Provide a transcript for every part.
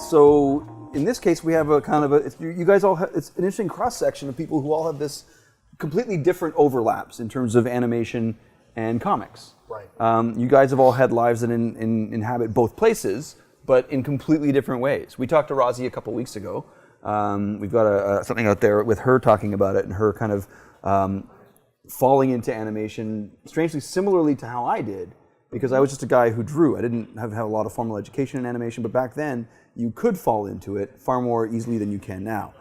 So in this case, we have a kind of you guys all have, it's an interesting cross section of people who all have this completely different overlaps in terms of animation and comics. Right. You guys have all had lives that inhabit both places, but in completely different ways. We talked to Rossi a couple weeks ago. We've got something out there with her talking about it and her kind of falling into animation, strangely similarly to how I did, because I was just a guy who drew. I didn't have a lot of formal education in animation, but back then you could fall into it far more easily than you can now.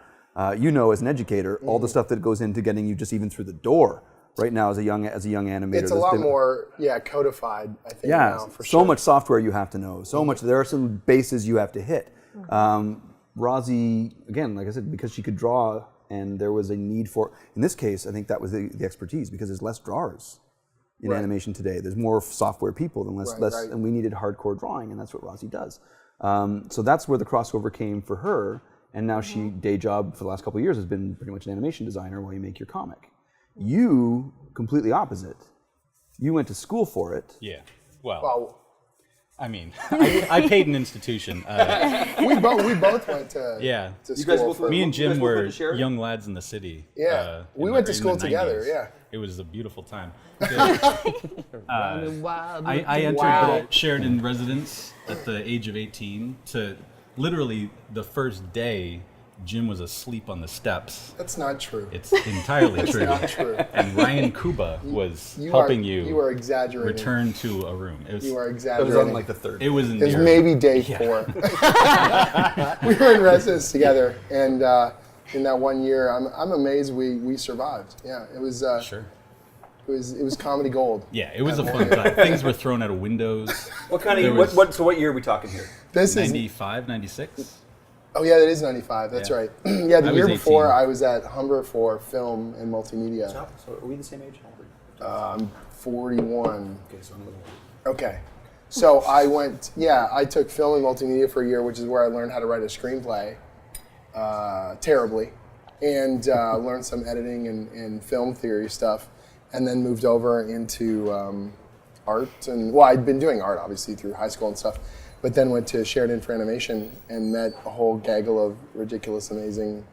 You know, as an educator, all the stuff that goes into getting you just even through the door right now as a young animator. It's a lot more, codified, I think, now, for so much software you have to know, so much, there are some bases you have to hit. Rossi, again, like I said, because she could draw and there was a need for, in this case, I think that was the expertise, because there's less drawers in animation today. There's more software people than less, and we needed hardcore drawing, and that's what Rossi does. So that's where the crossover came for her, and now she, day job for the last couple of years, has been pretty much an animation designer while you make your comic. You, completely opposite. You went to school for it. Yeah, well I mean, I paid an institution. We both went to to school. Me and Jim were young lads in the city. Yeah, we went to school together. 90s. Yeah, it was a beautiful time. I entered the Sheridan residence at the age of 18. To literally the first day, Jim was asleep on the steps. That's not true. It's entirely true. Not true. And Ryan Kuba was helping you. You are exaggerating. Return to a room. You are It exaggerating. was on like the third. It was in It was maybe day 4. We were in residence together, and in that 1 year, I'm amazed we survived. Yeah, it was. Sure. It was comedy gold. Yeah, it was a fun time. Things were thrown out of windows. What kind of so what year are we talking here? This 95, 96? Oh yeah, that is 95. That's right. Yeah, the year was before 18. I was at Humber for film and multimedia. So are we the same age? I'm 41. Okay, so I'm a little Okay. So I took film and multimedia for a year, which is where I learned how to write a screenplay terribly, and learned some editing and film theory stuff, and then moved over into art. And well, I'd been doing art obviously through high school and stuff, but then went to Sheridan for animation and met a whole gaggle of ridiculous, amazing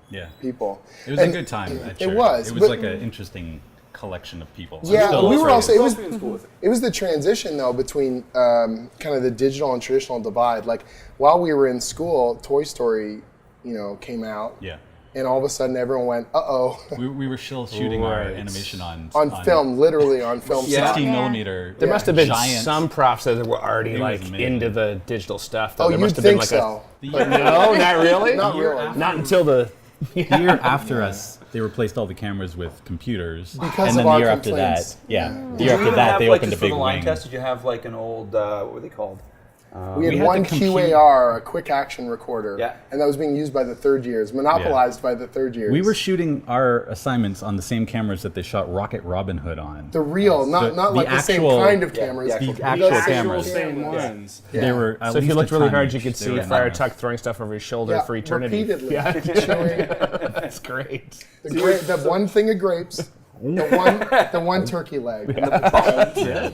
people. It was a good time. It was. It was like an interesting collection of people. Yeah, we were also. It was the transition though between kind of the digital and traditional divide. Like while we were in school, Toy Story, came out. Yeah. And all of a sudden, everyone went, "Uh-oh." We were still shooting our animation on film, literally on film. 16 millimeter. There must have been giant, some profs that were already into the digital stuff. Oh, there you'd must have think been so. But no, not really. Not really. Not until the The year after us, they replaced all the cameras with computers. Because and of then our the year after complaints. that, the year after that, they opened a big wing. Did you have like an old, what were they called? We had had one the compute- QAR, a quick action recorder, Yeah. and that was being used by the third years, monopolized by the third years. We were shooting our assignments on the same cameras that they shot Rocket Robin Hood on. the real, not like the same kind of cameras. the actual Those cameras. same ones. They were. So if you looked really hard, you could They see were Friar enormous. Tuck throwing stuff over his shoulder Yeah, for eternity. repeatedly. Yeah, Showing that's great. the one thing of grapes, the one turkey leg.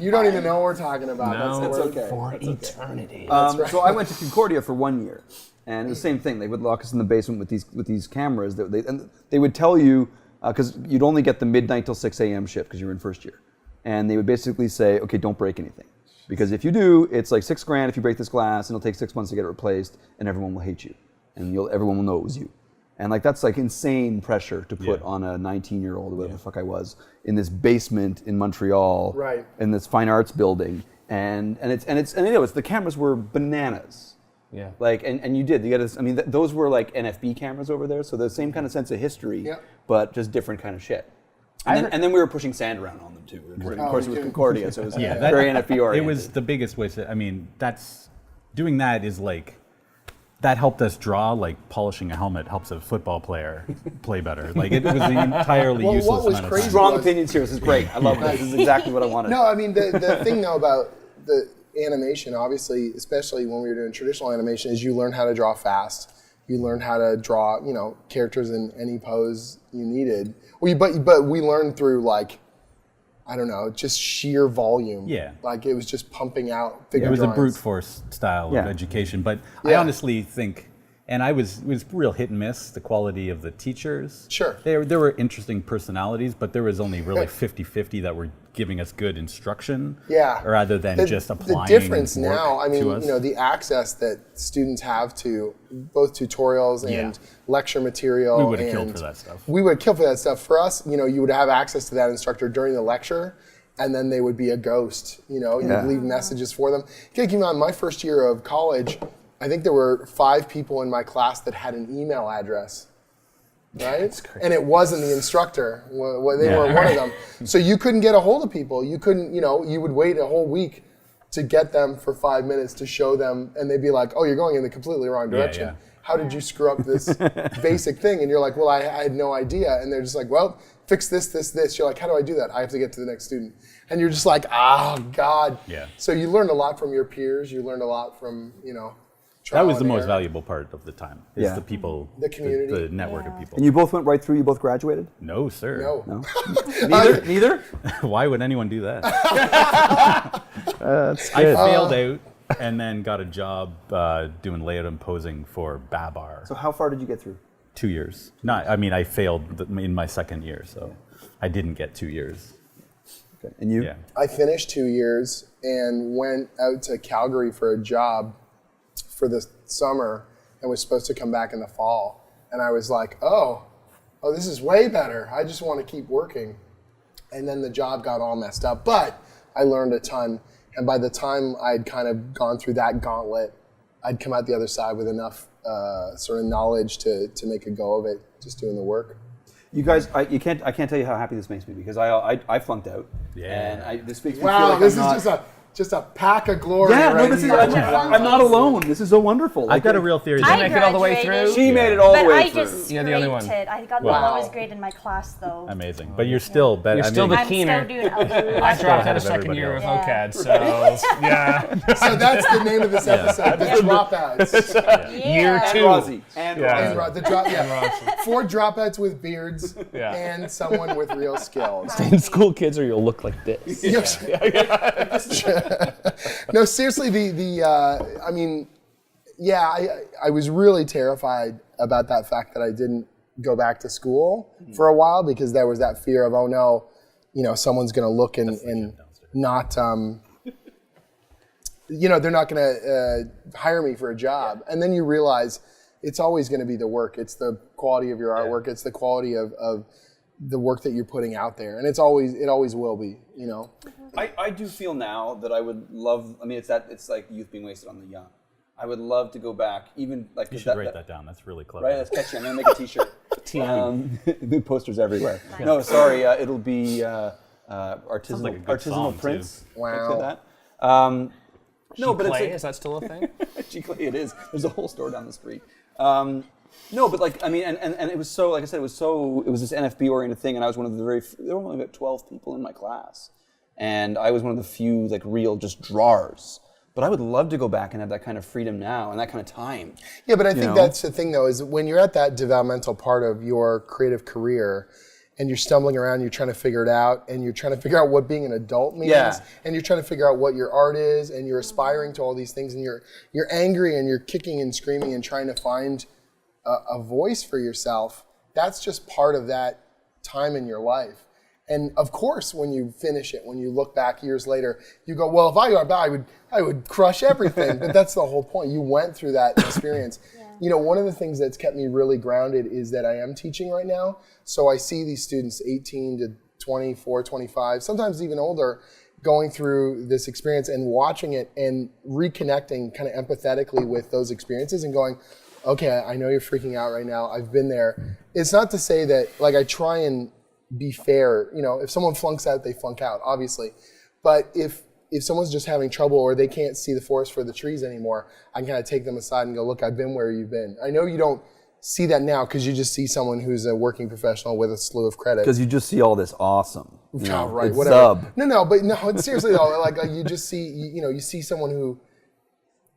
You don't even know what we're talking about. No, That's okay. For eternity. So I went to Concordia for 1 year, and it was the same thing. They would lock us in the basement with these cameras. And they would tell you, because you'd only get the midnight till 6 a.m. shift because you were in first year, and they would basically say, okay, don't break anything, because if you do, it's like $6,000 if you break this glass, and it'll take 6 months to get it replaced, and everyone will hate you, and everyone will know it was you. And like that's like insane pressure to put on a 19-year-old or whatever the fuck I was in this basement in Montreal, Right. in this fine arts building, and the cameras were bananas. Yeah. Like and you get this. I mean, those were like NFB cameras over there, so the same kind of sense of history, but just different kind of shit. And then we were pushing sand around on them too. Of course, it was Concordia, so it was very NFB oriented. It was the biggest way to. I mean, doing that is like. That helped us draw, like polishing a helmet helps a football player play better. Like it was an entirely Well, useless what was amount of crazy time. Strong opinions here. This is great. I love this. This is exactly what I wanted. No, I mean the thing though about the animation, obviously, especially when we were doing traditional animation, is you learn how to draw fast. You learn how to draw, characters in any pose you needed. But we learned through like, I don't know, just sheer volume. Yeah. Like it was just pumping out figure It was a drawings. brute force style of education, but I Yeah. honestly think And it was real hit and miss, the quality of the teachers. Sure. There were interesting personalities, but there was only really 50-50 that were giving us good instruction. Yeah. Rather than just applying. The difference work now, I mean, to us. the access that students have to both tutorials and lecture material. We would have killed for that stuff. We would kill for that stuff. For us, you would have access to that instructor during the lecture, and then they would be a ghost. You'd leave messages for them. Keep in mind, my first year of college, I think there were 5 people in my class that had an email address, right? And it wasn't the instructor. They were one of them. So you couldn't get a hold of people. You couldn't, you would wait a whole week to get them for 5 minutes to show them, and they'd be like, oh, you're going in the completely wrong direction. Yeah. How did you screw up this basic thing? And you're like, well, I had no idea. And they're just like, well, fix this, this, this. You're like, how do I do that? I have to get to the next student. And you're just like, oh, God. Yeah. So you learned a lot from your peers. You learned a lot from, That was the trial and most error. valuable part of the time. Is Yeah. the people, The community. the network of people. And you both went right through. You both graduated. No, sir. No. Neither. Why would anyone do that? That's I good. failed out and then got a job doing layout and posing for Babar. So how far did you get through? 2 years. I failed in my second year, so I didn't get 2 years. Okay. And you? Yeah. I finished 2 years and went out to Calgary for a job for the summer and was supposed to come back in the fall. And I was like, oh, this is way better. I just want to keep working. And then the job got all messed up. But I learned a ton. And by the time I'd kind of gone through that gauntlet, I'd come out the other side with enough sort of knowledge to make a go of it, just doing the work. You guys, I can't tell you how happy this makes me because I flunked out. Yeah. And this makes me feel Wow, like this I'm is not, just a pack of glory. Yeah, right no, this is. here. I'm not alone. This is so wonderful. I've got a real theory. I make it all the way graduated, through? She made it all the But way I through. just You're the only one. scraped it. I got Wow. the lowest grade in my class, though. Amazing. But you're still better. You're still the I'm keener. still doing algebra. I dropped out ahead of of second year of everybody OCAD, so yeah. So that's the name of this episode, the dropouts. Year Yeah. 2. Rossi and Yeah. Rossi. And the 4 dropouts with beards Yeah. and someone with real skills. In school, kids, or you'll look like this. No, seriously, I mean, I was really terrified about that fact that I didn't go back to school for a while because there was that fear of, oh no, someone's going to look and not, they're not going to hire me for a job. And then you realize it's always going to be the work. It's the quality of your artwork. It's the quality of the work that you're putting out there. And it always will be, I do feel now that I would love. I mean, it's like youth being wasted on the young. I would love to go back, even like You should write that down. That's really clever. Right, that's catchy. I'm gonna make a T-shirt. New posters everywhere. No, sorry, it'll be artisanal, like a good song, artisanal prints. Wow. Look at that. No, but Clay, it's is that still a thing? G-Clay, it is. There's a whole store down the street. No, but like I mean, and it was so, like I said, it was this NFB oriented thing, and I was one of the there were only about 12 people in my class, and I was one of the few like real just drawers. But I would love to go back and have that kind of freedom now and that kind of time. Yeah, but I think that's the thing, though, is when you're at that developmental part of your creative career and you're stumbling around, you're trying to figure it out, and you're trying to figure out what being an adult means, and you're trying to figure out what your art is, and you're aspiring to all these things, and you're angry, and you're kicking and screaming and trying to find a voice for yourself. That's just part of that time in your life. And of course, when you finish it, when you look back years later, you go, well, if I got back, I would crush everything. But that's the whole point. You went through that experience. One of the things that's kept me really grounded is that I am teaching right now. So I see these students 18 to 24, 25, sometimes even older, going through this experience and watching it and reconnecting kind of empathetically with those experiences and going, okay, I know you're freaking out right now. I've been there. It's not to say that, like, I try and be fair. If someone flunks out, they flunk out, obviously. But if someone's just having trouble or they can't see the forest for the trees anymore, I can kind of take them aside and go, look, I've been where you've been. I know you don't see that now because you just see someone who's a working professional with a slew of credit. Because you just see all this awesome. Right, it's whatever. sub. No, seriously though, like you just see, you see someone who,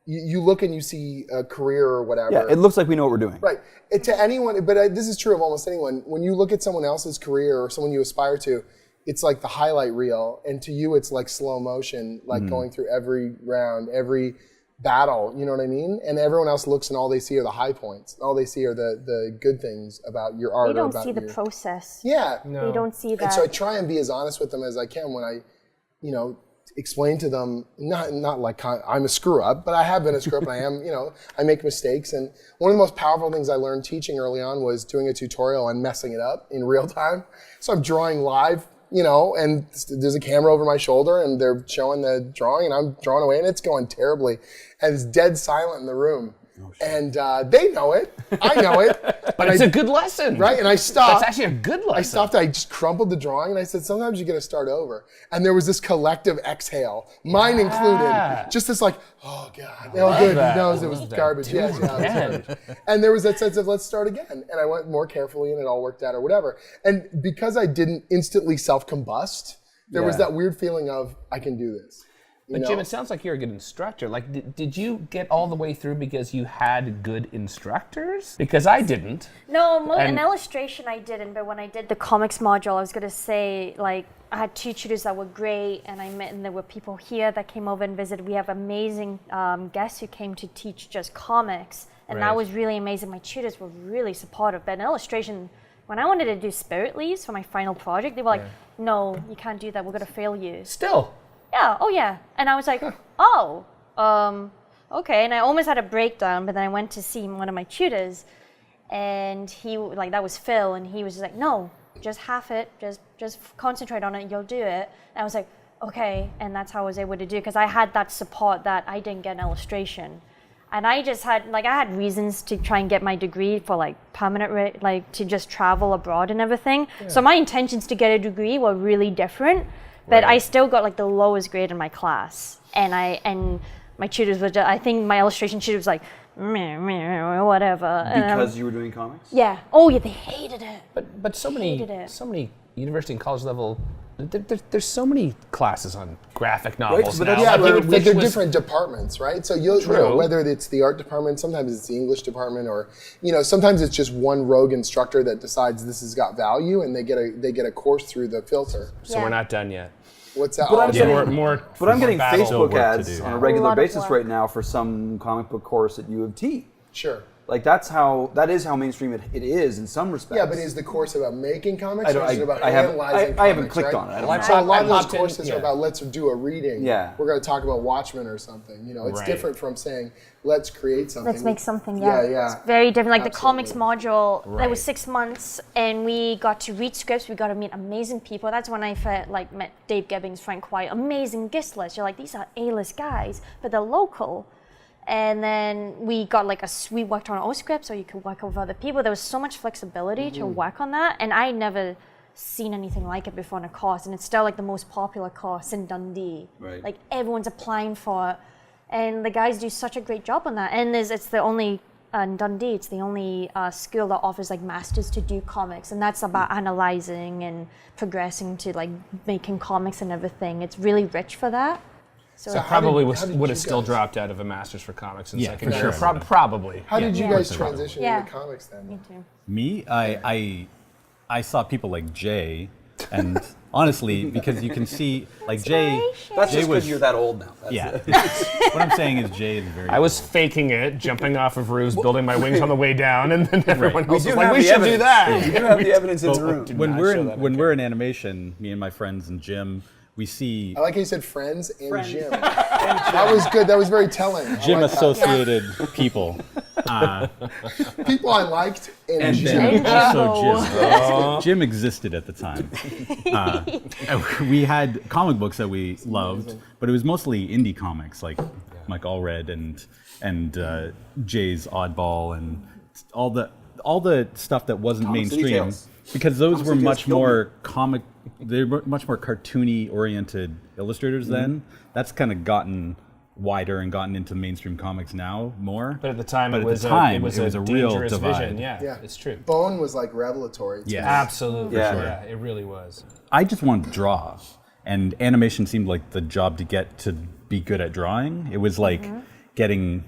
you look and you see a career or whatever. Yeah, it looks like we know what we're doing. Right. To anyone, but this is true of almost anyone. When you look at someone else's career or someone you aspire to, it's like the highlight reel, and to you, it's like slow motion, like going through every round, every battle, you know what I mean? And everyone else looks and all they see are the high points. All they see are the good things about your art. They don't or about see the your, process. Yeah. They don't see that. And so I try and be as honest with them as I can when I, explain to them, not like I'm a screw up, but I have been a screw up and I am, I make mistakes. And one of the most powerful things I learned teaching early on was doing a tutorial and messing it up in real time. So I'm drawing live, and there's a camera over my shoulder and they're showing the drawing and I'm drawing away and it's going terribly. And it's dead silent in the room. Oh, and they know it. I know it. But it's a good lesson. Right? And I stopped. That's actually a good lesson. I stopped. I just crumpled the drawing and I said, sometimes you got to start over. And there was this collective exhale, mine included. Just this like, oh God. Good. He knows it was garbage. Yes, it was garbage. And there was that sense of let's start again. And I went more carefully and it all worked out or whatever. And because I didn't instantly self-combust, there was that weird feeling of I can do this. But Jim, it sounds like you're a good instructor. Like, did you get all the way through because you had good instructors? Because I didn't. No, in illustration I didn't, but when I did the comics module, I was going to say, I had 2 tutors that were great, and there were people here that came over and visited. We have amazing guests who came to teach just comics, and that was really amazing. My tutors were really supportive, but in illustration, when I wanted to do spirit leaves for my final project, they were like, no, you can't do that, we're going to fail you. Still. Yeah, oh yeah. And I was like, okay. And I almost had a breakdown, but then I went to see one of my tutors and he, that was Phil, and he was just like, no, just half it, just concentrate on it, you'll do it. And I was like, okay. And that's how I was able to do it, because I had that support that I didn't get in illustration. And I just had, I had reasons to try and get my degree for permanent, to just travel abroad and everything. Yeah. So my intentions to get a degree were really different. But I still got the lowest grade in my class, and my tutors were I think my illustration tutor was like, meh, whatever. Because you were doing comics? Yeah. Oh yeah, they hated it. But so many university and college level. There's so many classes on graphic novels now. Yeah, but they're different departments, right? So whether it's the art department, sometimes it's the English department, or sometimes it's just one rogue instructor that decides this has got value, and they get a course through the filter. So we're not done yet. What's that? But I'm getting battle. Facebook ads on a regular basis work. right now for some comic book course at U of T. Sure. That is how mainstream it is in some respects. Yeah, but is the course about making comics, or is it about analyzing comics? I haven't clicked on it. So a lot of those courses are about let's do a reading. Yeah. We're going to talk about Watchmen or something. It's different from saying let's create something. Let's make something. Yeah. It's very different. The comics module, that was 6 months, and we got to read scripts. We got to meet amazing people. That's when I met Dave Gibbons, Frank White, amazing guest list. You're like, these are A-list guys, but they're local. And then we got we worked on our own scripts, or you could work with other people. There was so much flexibility to work on that, and I never seen anything like it before in a course, and it's still the most popular course in Dundee. Right. Everyone's applying for it, and the guys do such a great job on that. And it's the only in Dundee, it's the only school that offers masters to do comics, and that's about analyzing and progressing to making comics and everything. It's really rich for that. So probably would have still dropped out of a master's for comics in secondary. For sure. Probably. How did you guys transition into comics then? Me too. Me, I saw people like Jay, and honestly, because you can see Jay. That's Jay just because you're that old now. What I'm saying is Jay is very. I was faking it, jumping off of roofs, building my wings on the way down, and then everyone else was like, we should do that. You do have the evidence in the room. When we're in animation, me and my friends and Jim, we see. I like how you said friends and Jim. That was good. That was very telling. Jim associated people. People I liked and Jim. And also Jim. Jim existed at the time. We had comic books that we loved, but it was mostly indie comics like Mike Allred and Jay's Oddball and all the stuff that wasn't mainstream, because those were much more comic. They were much more cartoony oriented illustrators then. That's kind of gotten wider and gotten into mainstream comics now more. But at the time, it was a real divide. vision. Yeah, it's true. Bone was revelatory. Absolutely. Yeah, it really was. I just wanted to draw, and animation seemed like the job to get to be good at drawing. It was getting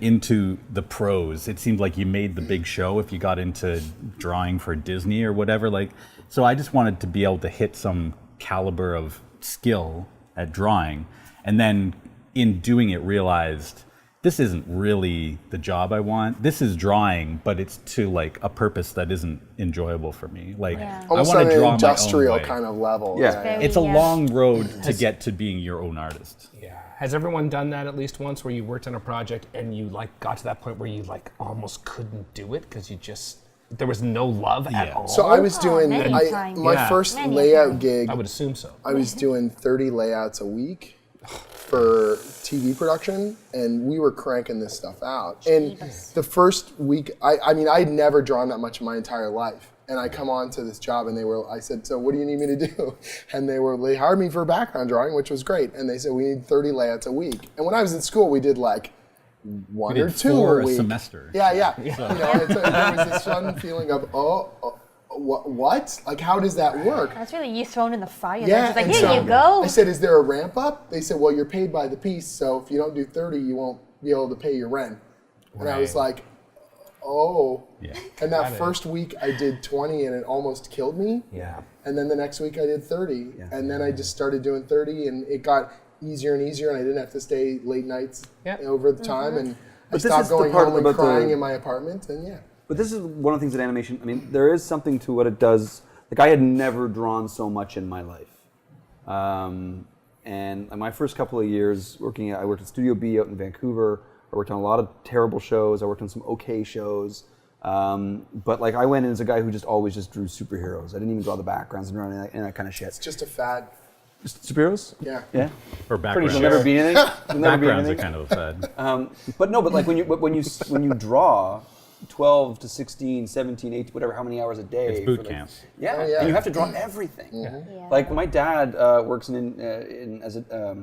into the pros. It seemed like you made the big show if you got into drawing for Disney or whatever. So I just wanted to be able to hit some caliber of skill at drawing, and then in doing it realized this isn't really the job I want. This is drawing, but it's to like a purpose that isn't enjoyable for me. Like I Almost want on to an draw industrial my own way. kind of level. Yeah. It's a Yeah. long road to get to being your own artist. Yeah. Has everyone done that at least once, where you worked on a project and you like got to that point where you like almost couldn't do it because you just there was no love at all? So I was doing many times. my Yeah. first Many layout times. gig. I would assume so. I was doing 30 layouts a week for TV production, and we were cranking this stuff out. And the first week, I mean, I'd never drawn that much in my entire life. And I come on to this job, and I said, so what do you need me to do? And they hired me for background drawing, which was great. And they said, we need 30 layouts a week. And when I was in school, we did like one or did two 4 a week. semester. Yeah. You know, there was this fun feeling of, what? Like, how does that work? That's really you thrown in the fire. Yeah, It's like, and here so you go. I said, is there a ramp up? They said, well, you're paid by the piece, so if you don't do 30, you won't be able to pay your rent. And I was like, oh. Yeah. And that first week I did 20 and it almost killed me. Yeah. And then the next week I did 30. And then I just started doing 30 and it got easier and easier and I didn't have to stay late nights over the time. And I this stopped is the going part home and about crying the- in my apartment and yeah. But this is one of the things that animation, I mean, there is something to what it does. Like, I had never drawn so much in my life. And my first couple of years I worked at Studio B out in Vancouver. I worked on a lot of terrible shows. I worked on some okay shows. But like, I went in as a guy who just always just drew superheroes. I didn't even draw the backgrounds and any of that kind of shit. It's just a fad. Superheroes? Yeah. Yeah. Or backgrounds. There'll never be anything. There'll never be Backgrounds are anything. kind of a fad. But no, but like when you draw 12 to 16, 17, 18, whatever, how many hours a day. It's boot camp. Yeah, Oh, yeah. and you have to draw everything. Yeah. Like my dad works in as a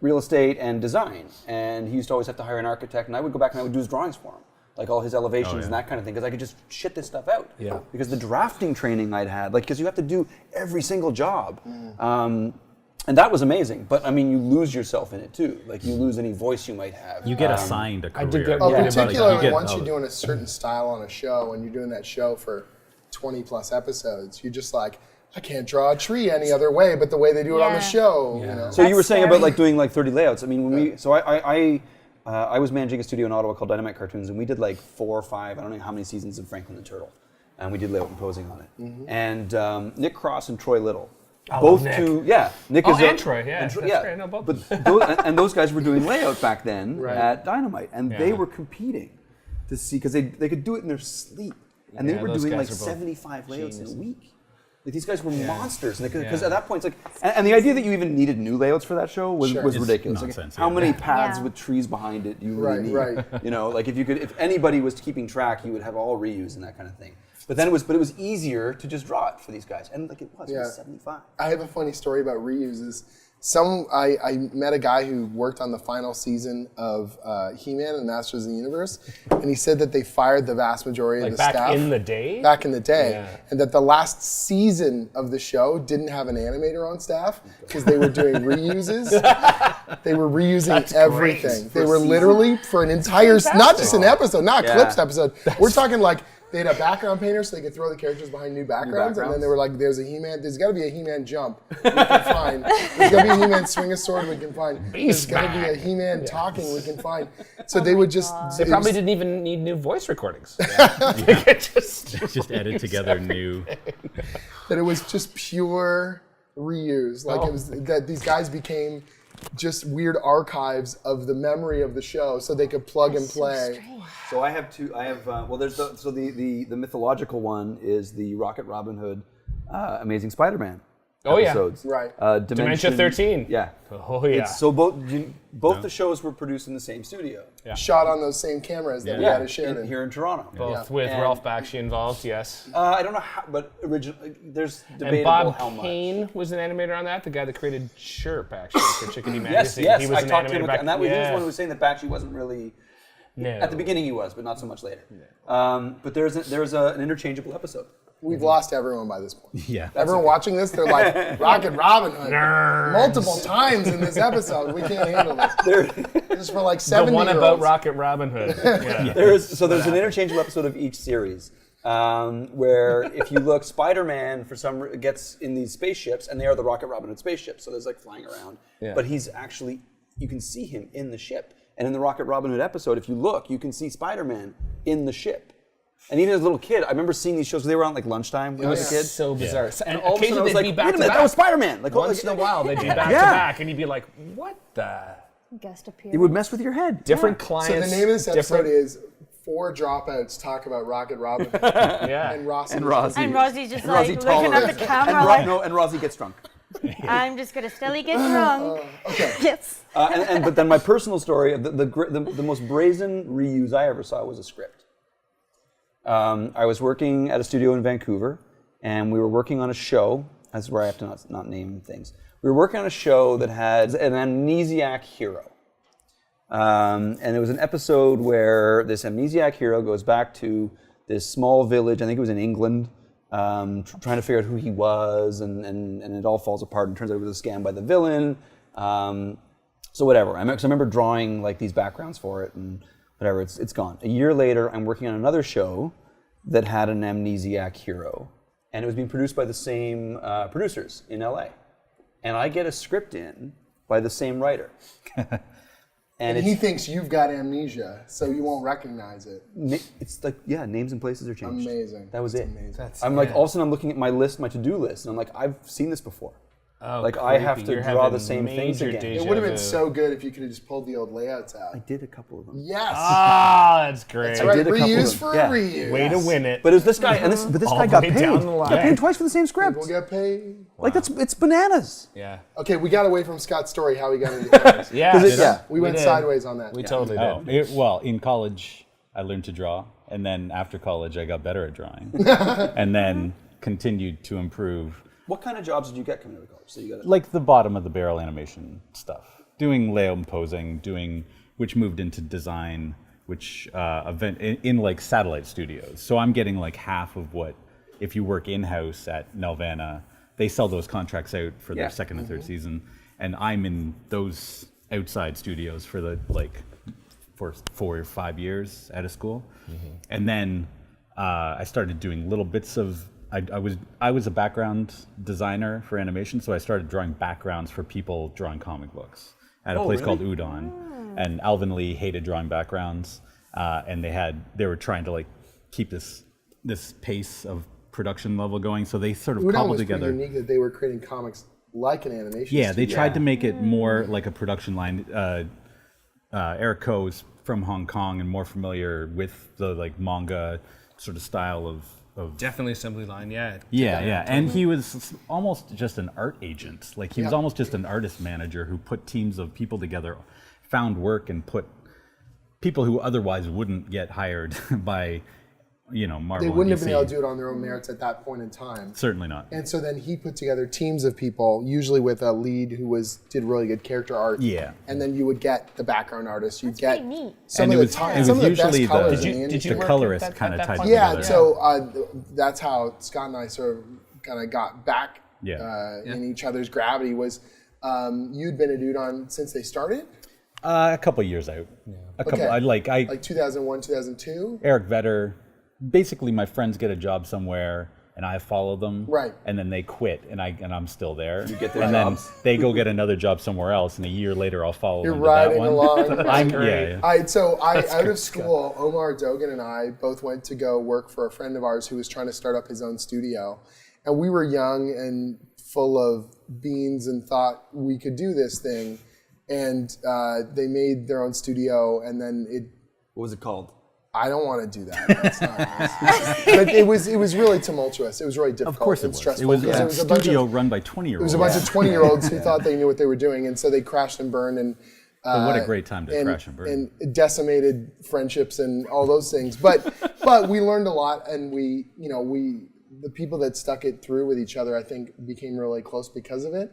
real estate and design, and he used to always have to hire an architect, and I would go back and I would do his drawings for him, like all his elevations and that kind of thing, because I could just shit this stuff out. Yeah. Because the drafting training I'd had, like, because you have to do every single job. And that was amazing, but I mean, you lose yourself in it too. Like, you lose any voice you might have. You get assigned a career. did get- Oh, Yeah, particularly like, once you're doing a certain style on a show and you're doing that show for 20 plus episodes, you're just like, I can't draw a tree any other way but the way they do it on the Yeah. show. You know? So you were That's saying scary. about like doing like 30 layouts. I mean, when I was managing a studio in Ottawa called Dynamite Cartoons, and we did like 4 or 5, I don't know how many seasons of Franklin the Turtle, and we did layout and posing on it. And Nick Cross and Troy Little, both Nick. Nick Oh, is and Troy, yeah, that's yeah. great. No, both. But those guys were doing layout back then Right. at Dynamite, and they Yeah. were competing to see, because they could do it in their sleep, and they Yeah, were those doing guys like are both 75 layouts in a geniuses. week. Like, these guys were monsters, because Yeah. at that point it's like, and the idea that you even needed new layouts for that show was Sure. was It's ridiculous. Like, nonsense, how yeah. many paths Yeah. with trees behind it do you really Right, need? right. You know, like if anybody was keeping track, you would have all reuse and that kind of thing. But then it was easier to just draw it for these guys, and like it was 75. I have a funny story about reuses. I met a guy who worked on the final season of He-Man and Masters of the Universe, and he said that they fired the vast majority Like of the back staff. in the day? Back in the day. Yeah. And that the last season of the show didn't have an animator on staff because they were doing reuses. They were reusing everything. They were literally for an entire, not just an episode, not a clips episode. We're talking like, they had a background painter so they could throw the characters behind new backgrounds, and then they were like, there's a He-Man, there's got to be a He-Man jump we can find. There's got to be a He-Man swing a sword we can find. There's got to be a He-Man talking we can find. So they would just... They probably didn't even need new voice recordings. Just edit together new. That it was just pure reuse. Like it was that these guys became just weird archives of the memory of the show so they could plug and play. So I have two. I have there's the mythological one is the Rocket Robin Hood, Amazing Spider-Man Oh, yeah. episodes. Right. Dementia 13. Yeah. Oh, yeah. So both the shows were produced in the same studio. Shot on those same cameras that we had at Sheridan. Here in Toronto. Both with And- Ralph Bakshi involved, yes. I don't know how, but originally there's debatable And Bob how much. Kane was an animator on that, the guy that created Chirp, actually, for Chickadee Yes, Magazine. yes. He was I an talked to him, animator back, and that was he was yeah. the one who was saying that Bakshi wasn't really. No. At the beginning he was, but not so much later. But there's an interchangeable episode. We've lost everyone by this point. Yeah. Everyone watching this, they're like, Rocket Robin Hood. Multiple times in this episode. We can't handle this. This is for like The 70 one year about olds. Rocket Robin Hood. Yeah. There's an interchangeable episode of each series where if you look, Spider-Man gets in these spaceships, and they are the Rocket Robin Hood spaceships. So there's like flying around, but he's actually you can see him in the ship. And in the Rocket Robin Hood episode, if you look, you can see Spider-Man in the ship. And even as a little kid, I remember seeing these shows where they were on like lunchtime when I was a kid. So bizarre. And all of a sudden I was occasionally like, they'd wait be a back to minute, that back. was Spider-Man. Like, Once in a while, they'd be back to back, and you'd be like, what the? Guest appearance. It would mess with your head. Different So clients. the name of this episode different- is 4 Dropouts Talk About Rocket Robin Hood Yeah. and Rossi. And Rossi. And Rossi's just And like Rossi looking at the tolerates. camera And like, and Rossi gets drunk. I'm just gonna steadily get drunk. Okay. Yes. But then my personal story, the most brazen reuse I ever saw was a script. I was working at a studio in Vancouver, and we were working on a show. That's where I have to not name things. We were working on a show that had an amnesiac hero. And it was an episode where this amnesiac hero goes back to this small village, I think it was in England, trying to figure out who he was, and it all falls apart and turns out it was a scam by the villain. So whatever. I remember drawing like these backgrounds for it, and whatever, it's gone. A year later, I'm working on another show that had an amnesiac hero, and it was being produced by the same producers in LA. And I get a script in by the same writer. And he thinks you've got amnesia, so you won't recognize it. It's like, yeah, names and places are changed. Amazing. That was it. Amazing. I'm like, all of a sudden I'm looking at my list, my to-do list, and I'm like, I've seen this before. Oh, like I have creepy. to You're draw having the same things major again. deja It would have been vu. so good if you could have just pulled the old layouts out. I did a couple of them. Yes. Ah, that's great. That's right. did a couple of Reuse them. for Yeah. a reuse. Way to win it. But it was this guy, but this All guy the got way paid. down the Got line. paid twice for the same script. We'll get paid. Like it's bananas. Yeah. Okay, we got away from Scott's story, how he got into comics. Yeah. We went did. sideways on that. We totally Oh, did. well, in college, I learned to draw, and then after college, I got better at drawing, and then continued to improve. What kind of jobs did you get coming out of college? So you got Like the bottom of the barrel animation stuff, doing layout and posing, which moved into design, which event in like satellite studios. So I'm getting like half of what, if you work in-house at Nelvana, they sell those contracts out for their second and third season, and I'm in those outside studios for for 4 or 5 years out of school, and then I started doing little bits of. I was a background designer for animation, so I started drawing backgrounds for people drawing comic books at a place called Udon, and Alvin Lee hated drawing backgrounds, and they were trying to like keep this pace of production level going, so they sort of Udon cobbled was together. pretty unique that they were creating comics like an animation Yeah, they studio. tried to make it more like a production line. Eric Ko is from Hong Kong and more familiar with the like manga sort of style of Definitely assembly line, yeah. yeah, and he was almost just an art agent. Like he was almost just an artist manager who put teams of people together, found work, and put people who otherwise wouldn't get hired by, Marvel. They and wouldn't have been DC. able to do it on their own merits at that point in time. Certainly not. And so then he put together teams of people, usually with a lead who did really good character art. Yeah. And then you would get the background artist. You'd That's get pretty neat. some And of it the was- time, it was some of the usually best colors the- in the Did industry. you The work colorist at that kinda tied point? Yeah, together. so that's how Scott and I sort of kind of got back Yeah. in each other's gravity. Was you'd been a dude on since they started, A couple years out. A couple. Okay. I 2001, 2002. Eric Vetter. Basically, my friends get a job somewhere, and I follow them. Right. And then they quit, and I'm still there. You get their and jobs. then they go get another job somewhere else, and a year later I'll follow You're them to that riding one. along. I'm, yeah. Out of school, Omar Dogan and I both went to go work for a friend of ours who was trying to start up his own studio. And we were young and full of beans and thought we could do this thing. And they made their own studio, and then What was it called? I don't want to do that. That's not nice. But it was really tumultuous. It was really difficult. Of course it and was. stressful. It was because a studio run by 20-year-olds. It was a bunch of 20-year-olds who thought they knew what they were doing, and so they crashed and burned. And But what a great time to crash and burn. and decimated friendships and all those things. But we learned a lot, and the people that stuck it through with each other, I think, became really close because of it.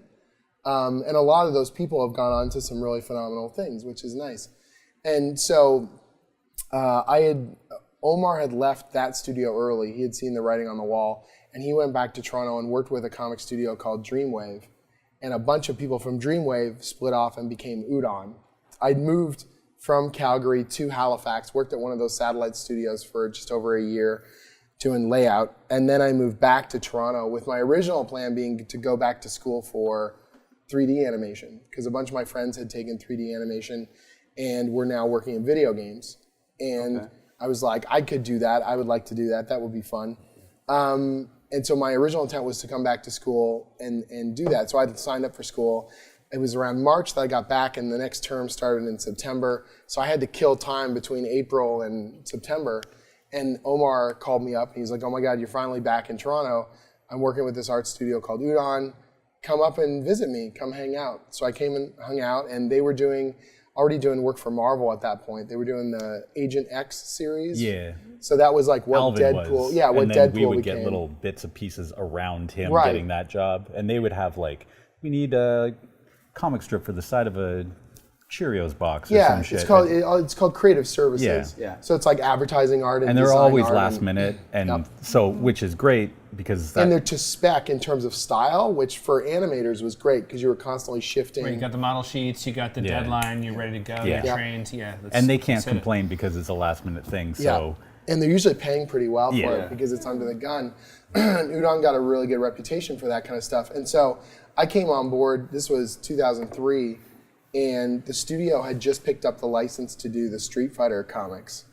And a lot of those people have gone on to some really phenomenal things, which is nice. And so Omar had left that studio early. He had seen the writing on the wall, and he went back to Toronto and worked with a comic studio called Dreamwave. And a bunch of people from Dreamwave split off and became Udon. I'd moved from Calgary to Halifax, worked at one of those satellite studios for just over a year doing layout, and then I moved back to Toronto with my original plan being to go back to school for 3D animation because a bunch of my friends had taken 3D animation and were now working in video games. And I was like, I could do that. I would like to do that. That would be fun. And so my original intent was to come back to school and do that. So I signed up for school. It was around March that I got back, and the next term started in September. So I had to kill time between April and September. And Omar called me up, and he's like, oh my God, you're finally back in Toronto. I'm working with this art studio called Udon. Come up and visit me. Come hang out. So I came and hung out, and they were already doing work for Marvel at that point. They were doing the Agent X series. Yeah. So that was like what Alvin Deadpool, was. yeah, what and then Deadpool we would became. get little bits and pieces around him Right. getting that job, and they would have like, we need a comic strip for the side of a Cheerios box or some shit. It's called creative services. Yeah. So it's like advertising art and they're design always art last minute, and Yep. so which is great because and they're to spec in terms of style, which for animators was great because you were constantly shifting. Where you got the model sheets, you got the Yeah. deadline, you're ready to go, Yeah. you're trained. Yeah. and they can't that's it. complain because it's a last minute thing. Yeah. So And they're usually paying pretty well for Yeah. it because it's under the gun. Udon got a really good reputation for that kind of stuff. And so I came on board, this was 2003, and the studio had just picked up the license to do the Street Fighter comics.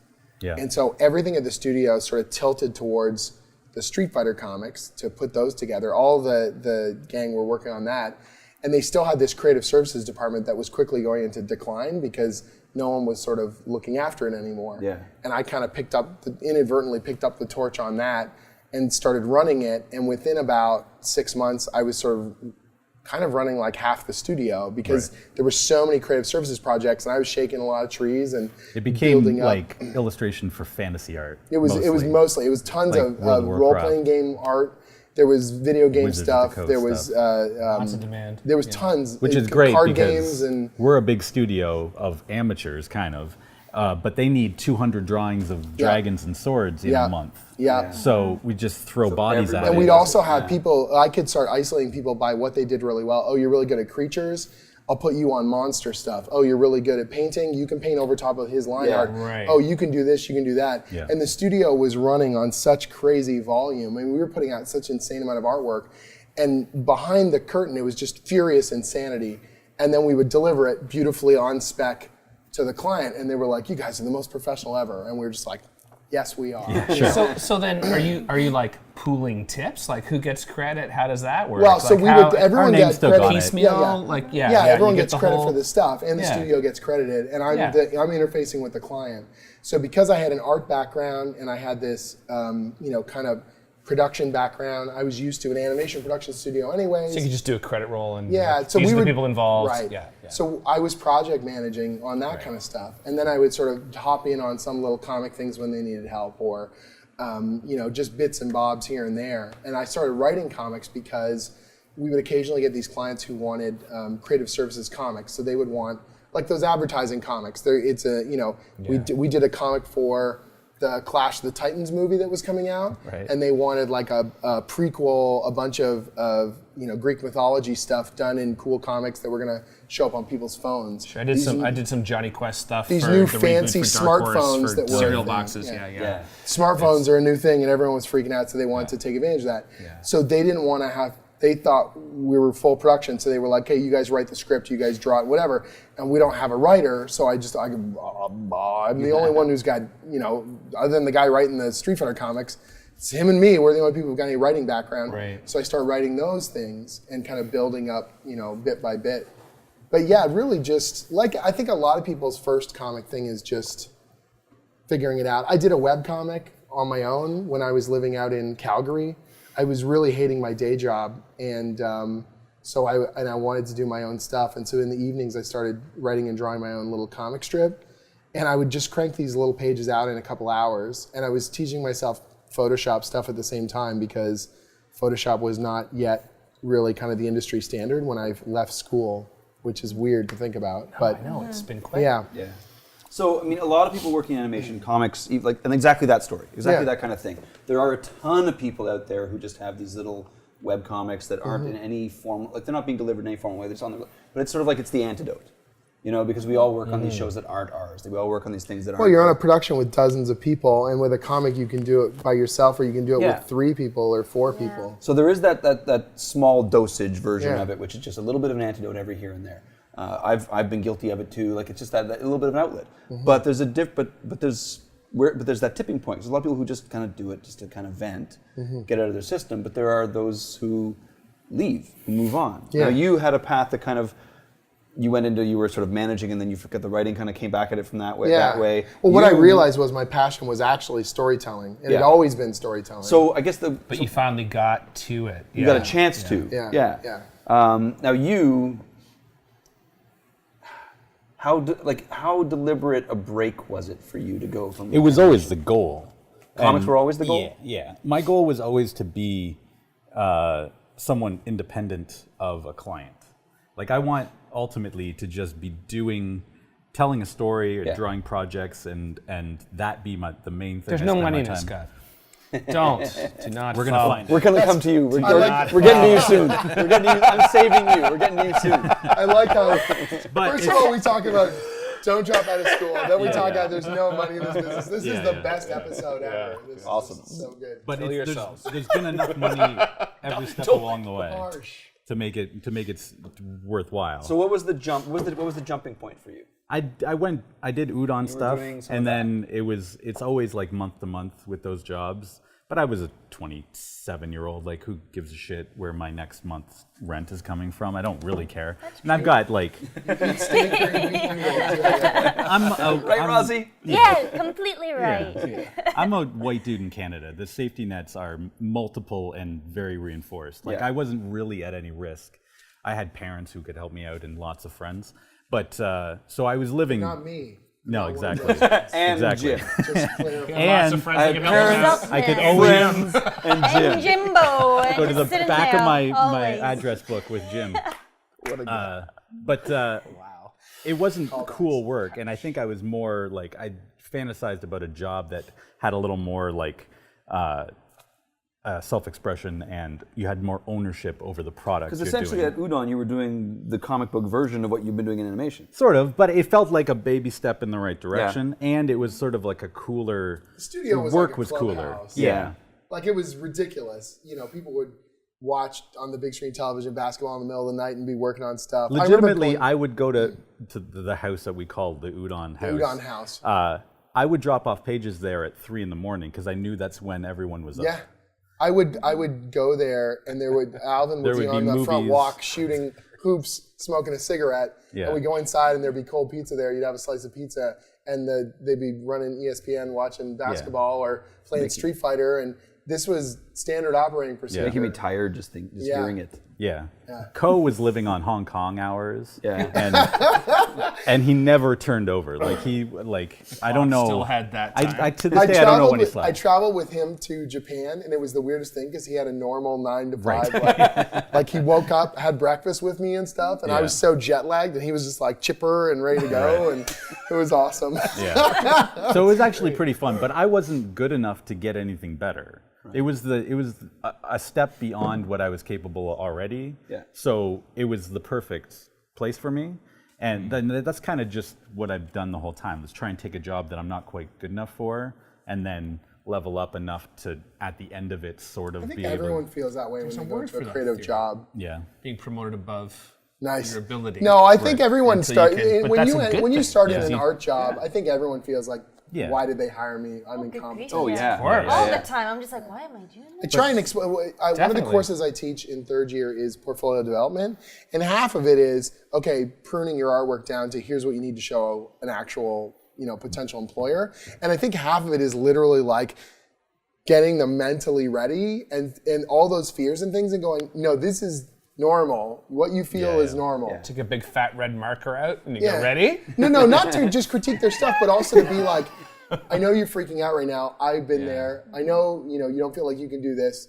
yeah, And so everything at the studio sort of tilted towards the Street Fighter comics to put those together. All the gang were working on that. And they still had this creative services department that was quickly going into decline because no one was sort of looking after it anymore. Yeah. And I kind of inadvertently picked up the torch on that and started running it. And within about 6 months, I was sort of kind of running like half the studio because there were so many creative services projects and I was shaking a lot of trees and it became building up. like illustration for fantasy art. It was tons Like of World of role-playing game art. There was video game Wizards of the stuff. Coast There was stuff. Lots of demand. there was tons, which is and great card because games and we're a big studio of amateurs, kind of, but they need 200 drawings of dragons and swords in Yeah. a month. yeah. So we just throw bodies at And it. we'd also have people. I could start isolating people by what they did really well. Oh, you're really good at creatures. I'll put you on monster stuff. Oh, you're really good at painting. You can paint over top of his line art. Right. Oh, you can do this. You can do that. Yeah. And the studio was running on such crazy volume. I mean, we were putting out such insane amount of artwork. And behind the curtain, it was just furious insanity. And then we would deliver it beautifully on spec to the client. And they were like, "You guys are the most professional ever." And we were just like, "Yes, we are." So then are you like pooling tips? Like who gets credit? How does that work? Well, so Like we how- would. Everyone name's gets still credit. on it. piecemeal? Everyone you get gets the credit whole- for the stuff, and the Yeah. studio gets credited, and I'm Yeah. I'm interfacing with the client. So because I had an art background and I had this, kind of production background, I was used to an animation production studio, anyways. So you could just do a credit roll and Yeah, so these we are the would people involved. Right. Yeah. So I was project managing on that kind of stuff, and then I would sort of hop in on some little comic things when they needed help, or just bits and bobs here and there. And I started writing comics because we would occasionally get these clients who wanted creative services comics. So they would want like those advertising comics. We did a comic for the Clash of the Titans movie that was coming out, Right. and they wanted like a prequel, a bunch of Greek mythology stuff done in cool comics that were gonna show up on people's phones. I did some Johnny Quest stuff. These for new the reboot fancy for Dark Horse smartphones for that were cereal a thing. boxes. Yeah. Yeah. Smartphones are a new thing, and everyone was freaking out, so they wanted to take advantage of that. Yeah. So they didn't want to have. They thought we were full production, so they were like, "Hey, you guys write the script, you guys draw it, whatever." And we don't have a writer, so I'm the only one who's got, other than the guy writing the Street Fighter comics, it's him and me. We're the only people who've got any writing background. Right. So I started writing those things and kind of building up, bit by bit. But yeah, really just like I think a lot of people's first comic thing is just figuring it out. I did a webcomic on my own when I was living out in Calgary. I was really hating my day job, and so I wanted to do my own stuff. And so in the evenings, I started writing and drawing my own little comic strip, and I would just crank these little pages out in a couple hours. And I was teaching myself Photoshop stuff at the same time because Photoshop was not yet really kind of the industry standard when I left school, which is weird to think about. But I know it's been quick. yeah. Yeah. So, I mean, a lot of people working in animation, comics, and exactly that story, exactly that kind of thing. There are a ton of people out there who just have these little web comics that aren't in any form, like they're not being delivered in any formal way. They're just on their, but it's sort of like it's the antidote. You know, because we all work on these shows that aren't ours. We all work on these things that aren't. Well, you're on a production with dozens of people, and with a comic, you can do it by yourself, or you can do it with 3 people or 4 people. So there is that small dosage version Yeah. of it, which is just a little bit of an antidote every here and there. I've been guilty of it too. Like, it's just that little bit of an outlet. But there's there's that tipping point. There's a lot of people who just kind of do it just to kind of vent, get out of their system. But there are those who leave, who move on. Yeah. Now, you had a path that kind of you were sort of managing, and then you forgot the writing, kind of came back at it from that way. Yeah. That way. Well, what I realized was my passion was actually storytelling. It had always been storytelling. So I guess But you finally got to it. you got a chance to. Yeah. Now how deliberate a break was it for you to go from? It was always the goal. Comics were always the goal? Yeah. My goal was always to be someone independent of a client. Like, I want ultimately to just be telling a story or drawing projects, and that be the main thing. There's no money in it, Scott. Do not. We're gonna find it. We're gonna come to you. We're getting to you soon. We're getting to you. I'm saving you. We're getting to you soon. I like how, But first of all, we talk about don't drop out of school. Then we talk about there's no money in this business. This is the best episode ever. This Awesome. is so good. But Kill there's yourselves. been enough money every step along the way Harsh. to make it worthwhile. So what was the jump? What was the jumping point for you? I did udon stuff, doing some and of then it's always like month to month with those jobs. But I was a 27-year-old, like, who gives a shit where my next month's rent is coming from? I don't really care. And I've got like, Right, Rossi? Yeah, completely right. I'm a white dude in Canada. The safety nets are multiple and very reinforced. Like, Yeah. I wasn't really at any risk. I had parents who could help me out and lots of friends. But so I was living. Not me. No, exactly. And exactly. Jim. Just clarify. Lots of friends that can help us out. I could Friends. always And Jim. And Jimbo. And go to the sitting back of there my always. address book with Jim. What a guy. But it wasn't cool work, and I think I was more like, I fantasized about a job that had a little more like self-expression, and you had more ownership over the product. Because essentially at Udon, you were doing the comic book version of what you've been doing in animation. Sort of, but it felt like a baby step in the right direction, and it was sort of like a cooler. The studio was work like a was cooler. clubhouse. Yeah. Like, it was ridiculous. You know, people would watch on the big screen television basketball in the middle of the night and be working on stuff. Legitimately, I would go to the house that we called the Udon House. Udon House. I would drop off pages there at 3 a.m. because I knew that's when everyone was up. Yeah. I would go there, and Alvin would be on the front movies. walk shooting hoops, smoking a cigarette, Yeah. and we'd go inside, and there'd be cold pizza there. You'd have a slice of pizza, and they'd be running ESPN, watching basketball or playing Street Fighter, and this was standard operating procedure. Making me tired just hearing it. Yeah. Ko was living on Hong Kong hours. Yeah. And he never turned over. I don't know. Still had that time. I to this day, I don't know when he I slept. traveled with him to Japan, and it was the weirdest thing because he had a normal 9 to 5. Like, he woke up, had breakfast with me and stuff, and I Yeah. was so jet lagged, and he was just like chipper and ready to go, and it was awesome. Yeah. So it was actually pretty fun, but I wasn't good enough to get anything better. It was a step beyond what I was capable of already. Yeah. So it was the perfect place for me. And then that's kind of just what I've done the whole time, is try and take a job that I'm not quite good enough for, and then level up enough to, at the end of it, sort of I think be able everyone feels that way when they go word to a for that creative theory. job. Yeah. Being promoted above Nice. your ability. No, I think everyone Until you starts can- but when that's you a good when you thing. start in Yeah. an art job. I think everyone feels like, Yeah. why did they hire me? I'm Good incompetent. grief, Oh, yeah. course. All Yeah. the time. I'm just like, why am I doing I this? try and explain. One of the Definitely. courses I teach in third year is portfolio development, and half of it is pruning your artwork down to here's what you need to show an actual potential employer, and I think half of it is literally like getting them mentally ready and all those fears and things, and going, no, this is normal. What you feel is normal. Take a big fat red marker out and you Yeah. go, ready? No, not to just critique their stuff, but also to be like, I know you're freaking out right now. I've been there. I know, you don't feel like you can do this.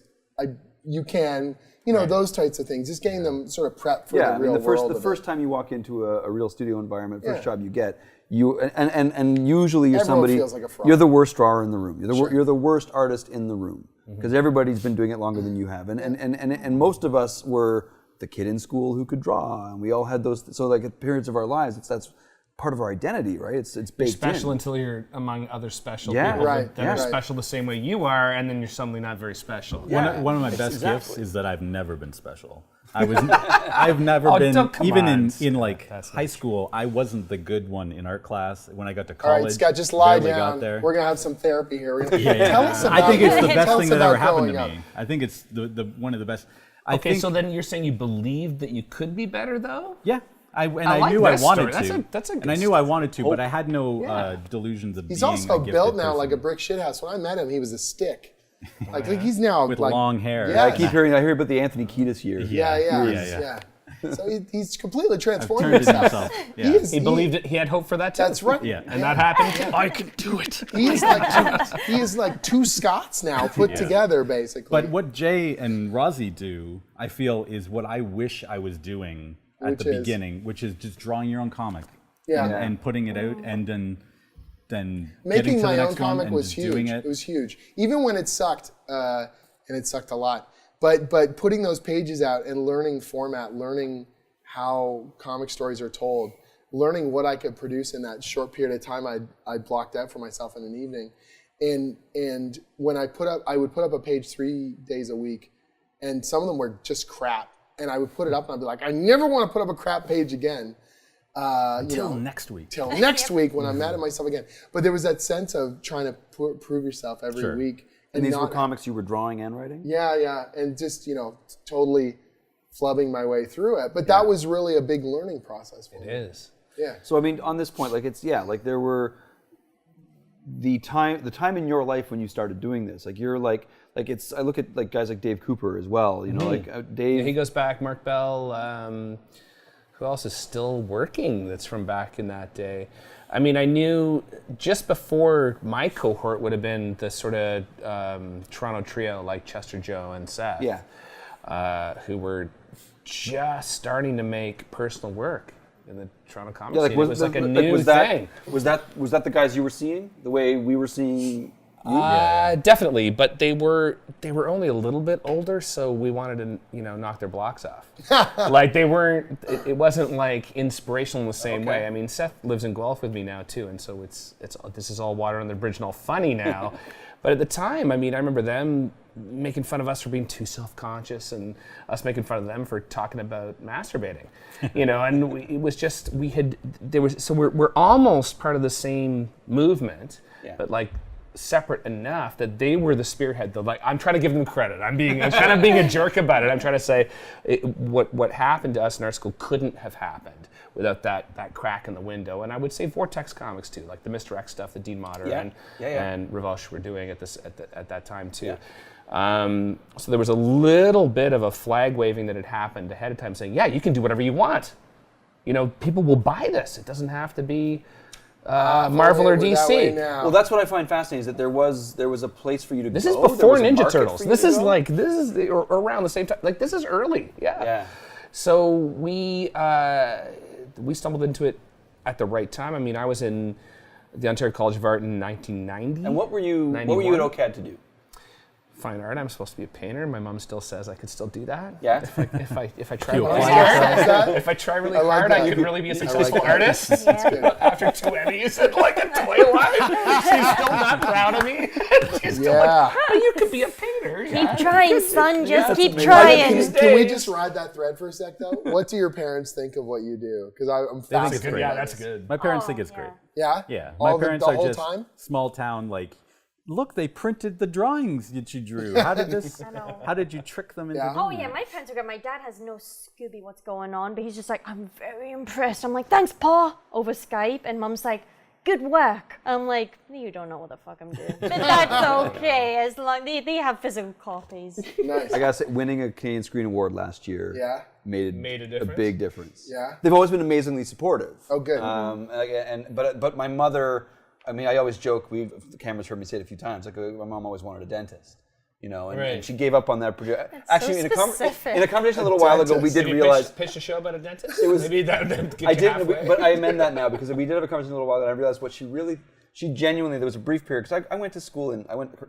You can. Those types of things. Just getting them sort of prepped for the real world. The first time you walk into a real studio environment, first Yeah. job you get, and usually you're Everyone somebody. feels like a fraud. You're the worst drawer in the room. You're the worst artist in the room because everybody's been doing it longer than you have, and most of us were the kid in school who could draw, and we all had those. So like at periods of our lives, that's part of our identity, right? It's You're baked special in. until you're among other special Yeah. people Right, that are special the same way you are, and then you're suddenly not very special. Yeah. One of my best exactly. gifts is that I've never been special. I've never Oh, been, don't- come even on. in like That's high not school, I wasn't the good one in art class. When I got to All college, right, Scott, just lie barely down. got there. We're gonna have some therapy here. We're gonna, Yeah. Tell us about I think it's the tell best us thing that about ever happened to growing me. up. I think it's the one of the best. I Okay, think, so then you're saying you believed that you could be better, though? yeah. I like knew I this wanted story. to. That's a and good I knew I wanted to, but I had no Yeah. delusions of He's being also a gifted built now person. like a brick shithouse. When I met him, he was a stick. Like he's now with like, long hair. Yeah. I hear about the Anthony Kiedis years. Yeah. So he's completely transformed Turned it himself. himself. Yeah. He Believed it. He had hope for that too. That's right. Yeah. And that happened. I can do it. He is like two Scots now put together, basically. But what Jay and Rossi do, I feel, is what I wish I was doing at Which the is? beginning, which is just drawing your own comic Yeah. and putting it out, and then getting Making to the my own next one comic and was just huge. doing It was huge, even when it sucked, and it sucked a lot. But putting those pages out and learning format, learning how comic stories are told, learning what I could produce in that short period of time I blocked out for myself in an evening, and when I would put up a page 3 days a week, and some of them were just crap, and I would put it up and I'd be like, I never want to put up a crap page again. Till next week. Till next week when I'm mad at myself again. But there was that sense of trying to prove yourself every week. And these were not- comics you were drawing and writing? Yeah, and just, totally flubbing my way through it. But that was really a big learning process for me. It is. Yeah. So I mean, on this point, like there were the time in your life when you started doing this. Like you're like it's. I look at like guys like Dave Cooper as well. Like Dave. Yeah, he goes back. Mark Bell. Who else is still working that's from back in that day? I mean, I knew just before my cohort would have been the sort of Toronto trio like Chester Joe and Seth. Yeah. Who were just starting to make personal work in the Toronto comic Yeah, like scene. It was like a new was thing. Was that the guys you were seeing the way we were seeing? Definitely, but they were only a little bit older, so we wanted to knock their blocks off. Like they weren't. It wasn't like inspirational in the same way. I mean, Seth lives in Guelph with me now too, and so it's this is all water on the bridge and all funny now. But at the time, I mean, I remember them making fun of us for being too self-conscious, and us making fun of them for talking about masturbating, And it was just we're almost part of the same movement, but like separate enough that they were the spearhead. I'm trying to give them credit. I'm kind of being a jerk about it. I'm trying to say what happened to us in our school couldn't have happened without that crack in the window. And I would say Vortex Comics too, like the Mr. X stuff that Dean Motter and Revolche were doing at that time too. So there was a little bit of a flag waving that had happened ahead of time, saying, "Yeah, you can do whatever you want. People will buy this. It doesn't have to be." Marvel or DC. Well, that's what I find fascinating is that there was a place for you to go. This is There before was a Ninja market Turtles. for you This to is go? around the same time. Like this is early. Yeah. So we stumbled into it at the right time. I mean, I was in the Ontario College of Art in 1990. And what were you at OCAD to do? Fine art. I'm supposed to be a painter. My mom still says I could still do that. Yeah. If I try You really apply hard, if I try really hard, that. I could really be a I like successful that. artist. Yeah. After 2 Emmys and like a Twilight, she's still not proud of me. She's still like, "Oh, you could be a painter." Keep trying, son. Just keep Can trying. we just ride that thread for a sec, though? What do your parents think of what you do? Because I'm fascinated. great. Yeah, by that's this. good. My parents Oh, think it's yeah. great. Yeah? Yeah, All my parents the are whole just time? small town. Like, look, they printed the drawings that you drew. How did this? I know. How did you trick them into? Yeah. Oh doing yeah, it? my parents are good. My dad has no Scooby what's going on, but he's just like, I'm very impressed. I'm like, thanks, Pa, over Skype. And Mom's like, good work. I'm like, you don't know what the fuck I'm doing. But that's okay, as long they have physical copies. Nice. I gotta say, winning a Canadian Screen Award last year made Made a a difference? big difference. Yeah? They've always been amazingly supportive. Oh, good. But my mother, I mean, I always joke, the camera's heard me say it a few times, like my mom always wanted a dentist. And she gave up on that project. Actually, in a conversation a little while ago, we did realize. Pitch a show about a dentist. was- Maybe that get I you didn't, halfway. but I amend that now because we did have a conversation a little while ago, and I realized what she genuinely, there was a brief period, because I went to school,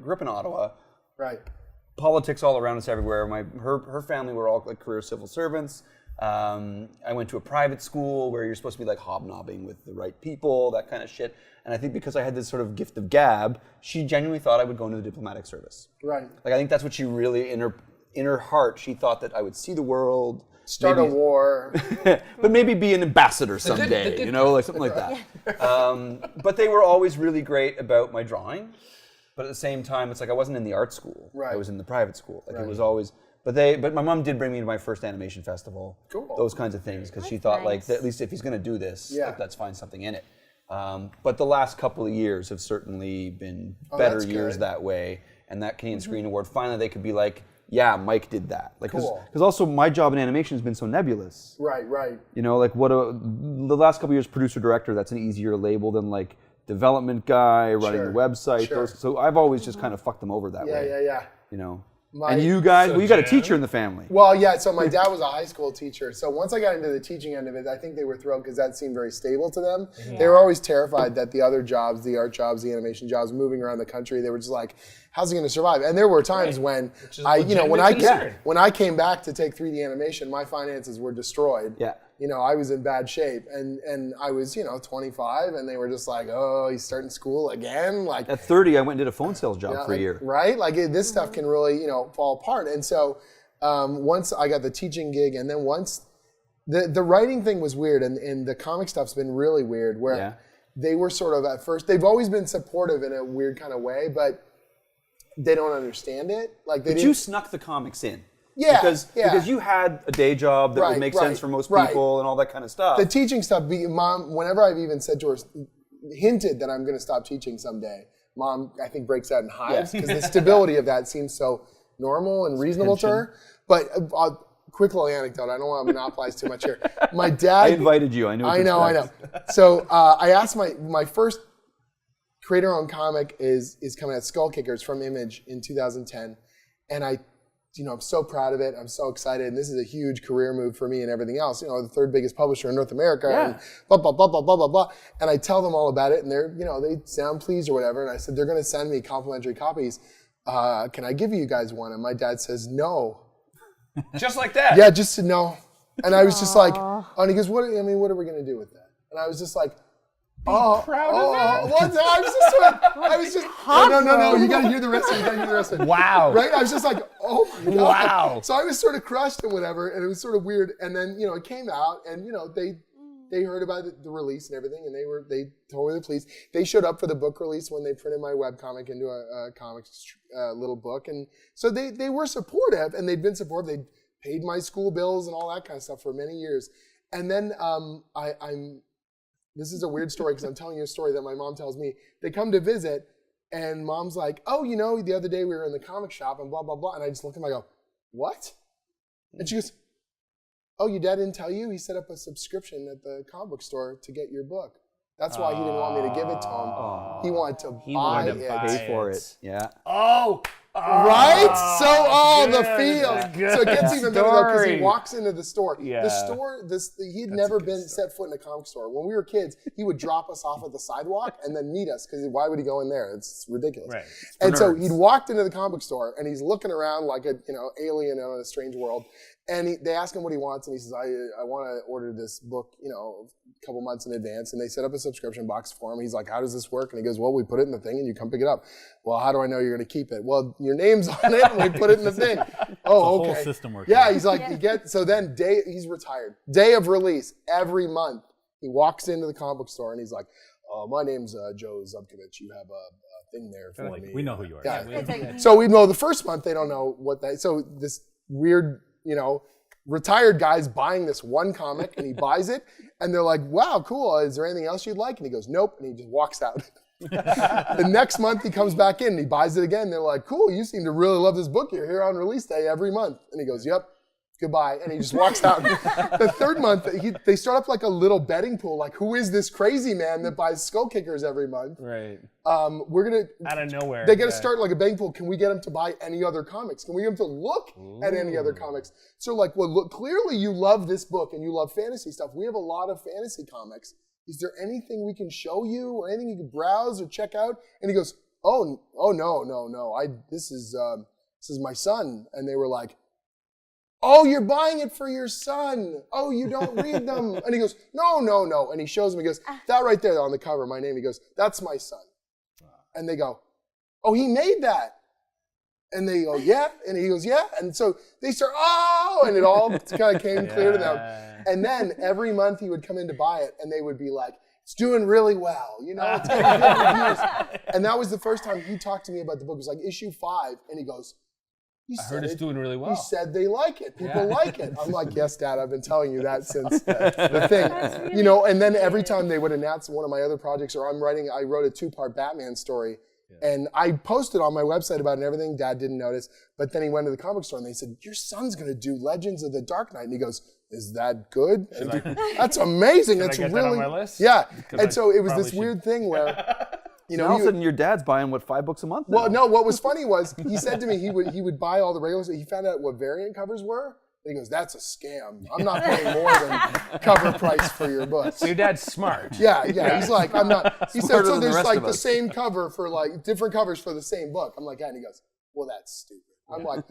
grew up in Ottawa, Right. politics all around us everywhere. Her family were all like career civil servants. I went to a private school where you're supposed to be like hobnobbing with the right people, that kind of shit. And I think because I had this sort of gift of gab, she genuinely thought I would go into the diplomatic service. Right. Like I think that's what she really, in her heart, she thought that I would see the world. Start a war. But maybe be an ambassador someday, like something like that. But they were always really great about my drawing. But at the same time, it's like I wasn't in the art school. Right. I was in the private school. Like it was always. But my mom did bring me to my first animation festival. Cool. Those kinds of things, because she thought like at least if he's going to do this, like, let's find something in it. But the last couple of years have certainly been better years that way. And that Canadian Screen Award, finally they could be like, yeah, Mike did that. Like, because also my job in animation has been so nebulous. Right. Like the last couple of years, producer director, that's an easier label than like development guy running the website. So I've always just kind of fucked them over that way. Yeah. And you guys, you got a teacher in the family. Well, yeah, so my dad was a high school teacher. So once I got into the teaching end of it, I think they were thrilled because that seemed very stable to them. Yeah. They were always terrified that the other jobs, the art jobs, the animation jobs, moving around the country, they were just like, how's he going to survive? And there were times when when I came back to take 3D animation, my finances were destroyed. Yeah. I was in bad shape, and I was 25, and they were just like, oh, he's starting school again. Like at 30, I went and did a phone sales job for a year. Right, like this stuff can really fall apart. And so once I got the teaching gig, and then once the writing thing was weird, and the comic stuff's been really weird. Where they were sort of at first, they've always been supportive in a weird kind of way, but they don't understand it. Like but you snuck the comics in. Yeah, because you had a day job that would make sense for most people and all that kind of stuff. The teaching stuff, Mom, whenever I've even said to her, hinted that I'm going to stop teaching someday, Mom, I think, breaks out in hives because the stability of that seems so normal and reasonable to her. But quick little anecdote, I don't want to monopolize too much here. My dad... I invited you, I know. I know. So I asked my first creator-owned comic is coming at Skull Kickers from Image in 2010, and I'm so proud of it. I'm so excited. And this is a huge career move for me and everything else. The third biggest publisher in North America. And blah, blah, blah, blah, blah, blah, blah. And I tell them all about it. And they're, they sound pleased or whatever. And I said, they're going to send me complimentary copies. Can I give you guys one? And my dad says, no. Just like that? Yeah, just no. And I was just like, and he goes, what are we going to do with that? And I was just like, proud of that. I was just no. You got to hear the rest of it. Wow. Right? I was just like, oh my God. Wow. So I was sort of crushed and whatever, and it was sort of weird. And then, it came out, and, they heard about the release and everything, and they totally pleased. They showed up for the book release when they printed my webcomic into a comics little book. And so they were supportive, and they'd been supportive. They'd paid my school bills and all that kind of stuff for many years. And then this is a weird story because I'm telling you a story that my mom tells me. They come to visit, and Mom's like, oh, the other day we were in the comic shop and blah, blah, blah. And I just look at him, I go, what? And she goes, oh, your dad didn't tell you? He set up a subscription at the comic book store to get your book. That's why he didn't want me to give it to him. He wanted to buy it. Pay for it. Yeah. Oh. Right? So, the feels. Good. So it gets even better though because he walks into the store. Yeah. The store, he'd never been set foot in a comic store. When we were kids, he would drop us off at the sidewalk and then meet us because why would he go in there? It's ridiculous. Right. And so he'd walked into the comic book store and he's looking around like a alien in a strange world. And they ask him what he wants, and he says, I want to order this book, a couple months in advance. And they set up a subscription box for him. He's like, how does this work? And he goes, well, we put it in the thing, and you come pick it up. Well, how do I know you're going to keep it? Well, your name's on it, and we put it in the thing. Oh, okay. The whole system works. Yeah, he's like, so then he's retired. Day of release, every month, he walks into the comic book store, and he's like, my name's Joe Zubkavich. You have a thing there for me. We know who you are. Yeah. So we know the first month, they don't know so this weird, retired guy's buying this one comic and he buys it and they're like, wow, cool. Is there anything else you'd like? And he goes, nope. And he just walks out. The next month he comes back in and he buys it again. They're like, cool. You seem to really love this book. You're here on release day every month. And he goes, yep. Goodbye. And he just walks out. The third month, they start up like a little betting pool. Like, who is this crazy man that buys Skull Kickers every month? Right. We're going to... Out of nowhere. They got to start like a betting pool. Can we get him to buy any other comics? Can we get him to look at any other comics? So like, well, look, clearly you love this book and you love fantasy stuff. We have a lot of fantasy comics. Is there anything we can show you or anything you can browse or check out? And he goes, oh no. This is... This is my son. And they were like, oh, you're buying it for your son. Oh, you don't read them. And he goes, no, no, no. And he shows them, he goes, that right there on the cover, my name. He goes, that's my son. And they go, oh, he made that. And they go, yeah. And he goes, yeah. And so they start, oh, and it all kind of came clear to them. And then every month he would come in to buy it, and they would be like, it's doing really well. You know, it's getting good reviews. And that was the first time he talked to me about the book. It was like issue 5, and he goes, I heard it's doing really well. He said they like it. People like it. I'm like, yes, Dad, I've been telling you that since the thing. Really you know, and then every time they would announce one of my other projects, or I wrote a 2-part Batman story. And I posted on my website about it and everything. Dad didn't notice. But then he went to the comic store and they said, your son's going to do Legends of the Dark Knight. And he goes, is that good? That's amazing. That's I get really that on my list? Yeah. 'Cause And I so it was this probably weird thing where, you know, all of a sudden your dad's buying, what, 5 books a month now? well, no, what was funny was he said to me he would buy all the regulars. He found out what variant covers were. And he goes, that's a scam. I'm not paying more than cover price for your books. So your dad's smart. Yeah. He's like, I'm not. He said, Smarter so than the there's rest like of the us." same cover for like different covers for the same book. I'm like, yeah. And he goes, well, that's stupid. I'm like,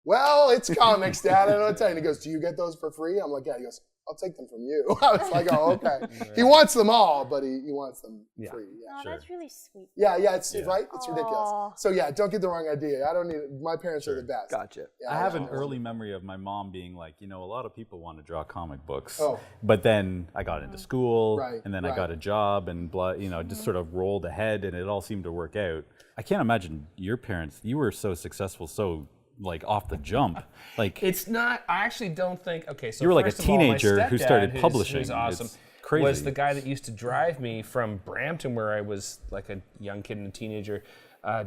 well, it's comics, Dad. I don't know what to tell you. And he goes, do you get those for free? I'm like, yeah. He goes, I'll take them from you. I was like, oh, okay. He wants them all, but he wants them free. Yeah. Oh, that's really sweet. Yeah, it's right. It's ridiculous. Aw. So yeah, don't get the wrong idea. I don't need. My parents are the best. Gotcha. Yeah, I have know. an early memory of my mom being like, you know, a lot of people want to draw comic books. Oh. But then I got into school, Right, and then I right. got a job, and you know, just sort of rolled ahead, and it all seemed to work out. I can't imagine your parents. You were so successful, so like off the jump. Like It's not. I actually don't think. Okay, so You were like a first of all, my teenager who stepdad, started who's publishing. awesome. It's crazy. Was the guy that used to drive me from Brampton, where I was like a young kid and a teenager,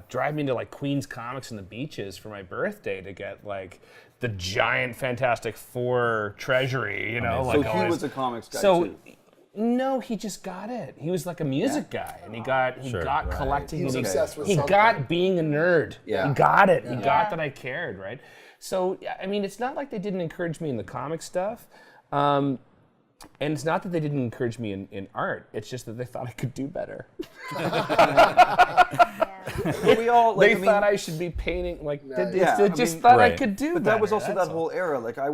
drive me to like Queens Comics and the Beaches for my birthday to get like the giant Fantastic Four treasury. You know, So like all he this- was a comics guy So. too. No, he just got it. He was like a music guy, and he got collecting. He was and obsessed with He something. got being a nerd. Yeah. He got it. He Yeah. got that I cared, right? So yeah, I mean, it's not like they didn't encourage me in the comic stuff, and it's not that they didn't encourage me in art. It's just that they thought I could do better. But we all, like, They I mean, thought I should be painting like. They I just mean- thought I Right. could do But better. that was also that's that all. whole era. Like I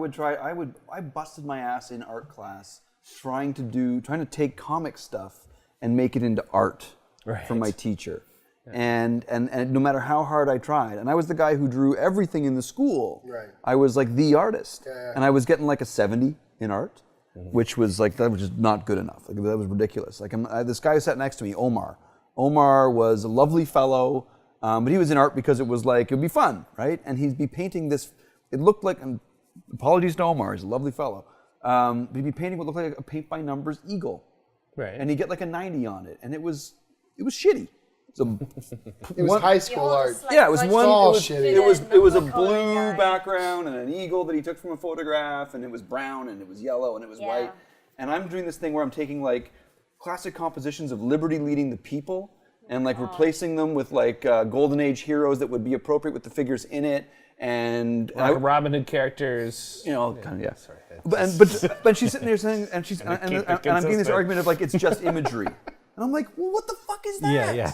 busted my ass in art class trying to take comic stuff and make it into art for my teacher. And no matter how hard I tried, and I was the guy who drew everything in the school. Right. I was like the artist, Yeah. and I was getting like a 70 in art, which was like that was just not good enough. Like that was ridiculous. Like this guy who sat next to me, Omar. Omar was a lovely fellow, but he was in art because it was like it would be fun, right? And he'd be painting this. It looked like. And apologies to Omar, he's a lovely fellow. But he'd be painting what looked like a paint by numbers eagle, Right. and he'd get like a 90 on it, and it was shitty. So It was high school art. yeah, it was one. all It was, shitty. it was a Number coloring blue guy. background and an eagle that he took from a photograph, and it was brown and it was yellow and it was Yeah. white. And I'm doing this thing where I'm taking like classic compositions of Liberty leading the people and like replacing them with like Golden Age heroes that would be appropriate with the figures in it. And Like Robin Hood characters. you know, kind of, yeah. Sorry. But she's sitting there saying, and she's and keep it I'm getting this consistent. argument of like it's just imagery, and I'm like, well, what the fuck is that? Yeah.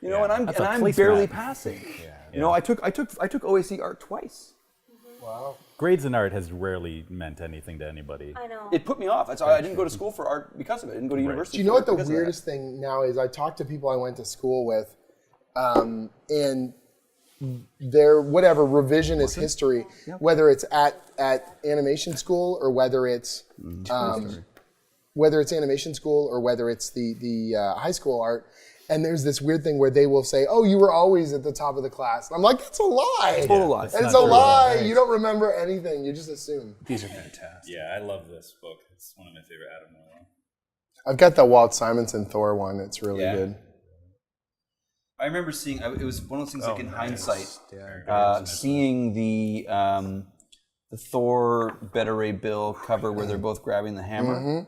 You know, and I'm That's a I'm placemat. barely passing. You know, I took OAC art twice. Wow. Grades in art has rarely meant anything to anybody. I know. It put me off. I didn't go to school for art because of it. I didn't go to university. Do you know for what the it because of that. weirdest thing now is? I talk to people I went to school with, and their whatever revisionist history, whether it's at animation school or whether it's animation school or whether it's the high school art. And there's this weird thing where they will say, "Oh, you were always at the top of the class." And I'm like, "That's a lie. Total lie. It's a lie. You don't remember anything. You just assume." These are fantastic. Yeah, I love this book. It's one of my favorite Adam Warlock. I've got the Walt Simonson Thor one. It's really Yeah. good. I remember seeing. It was one of those things like in nice. hindsight, Yeah. seeing the Thor Beta Ray Bill cover where they're both grabbing the hammer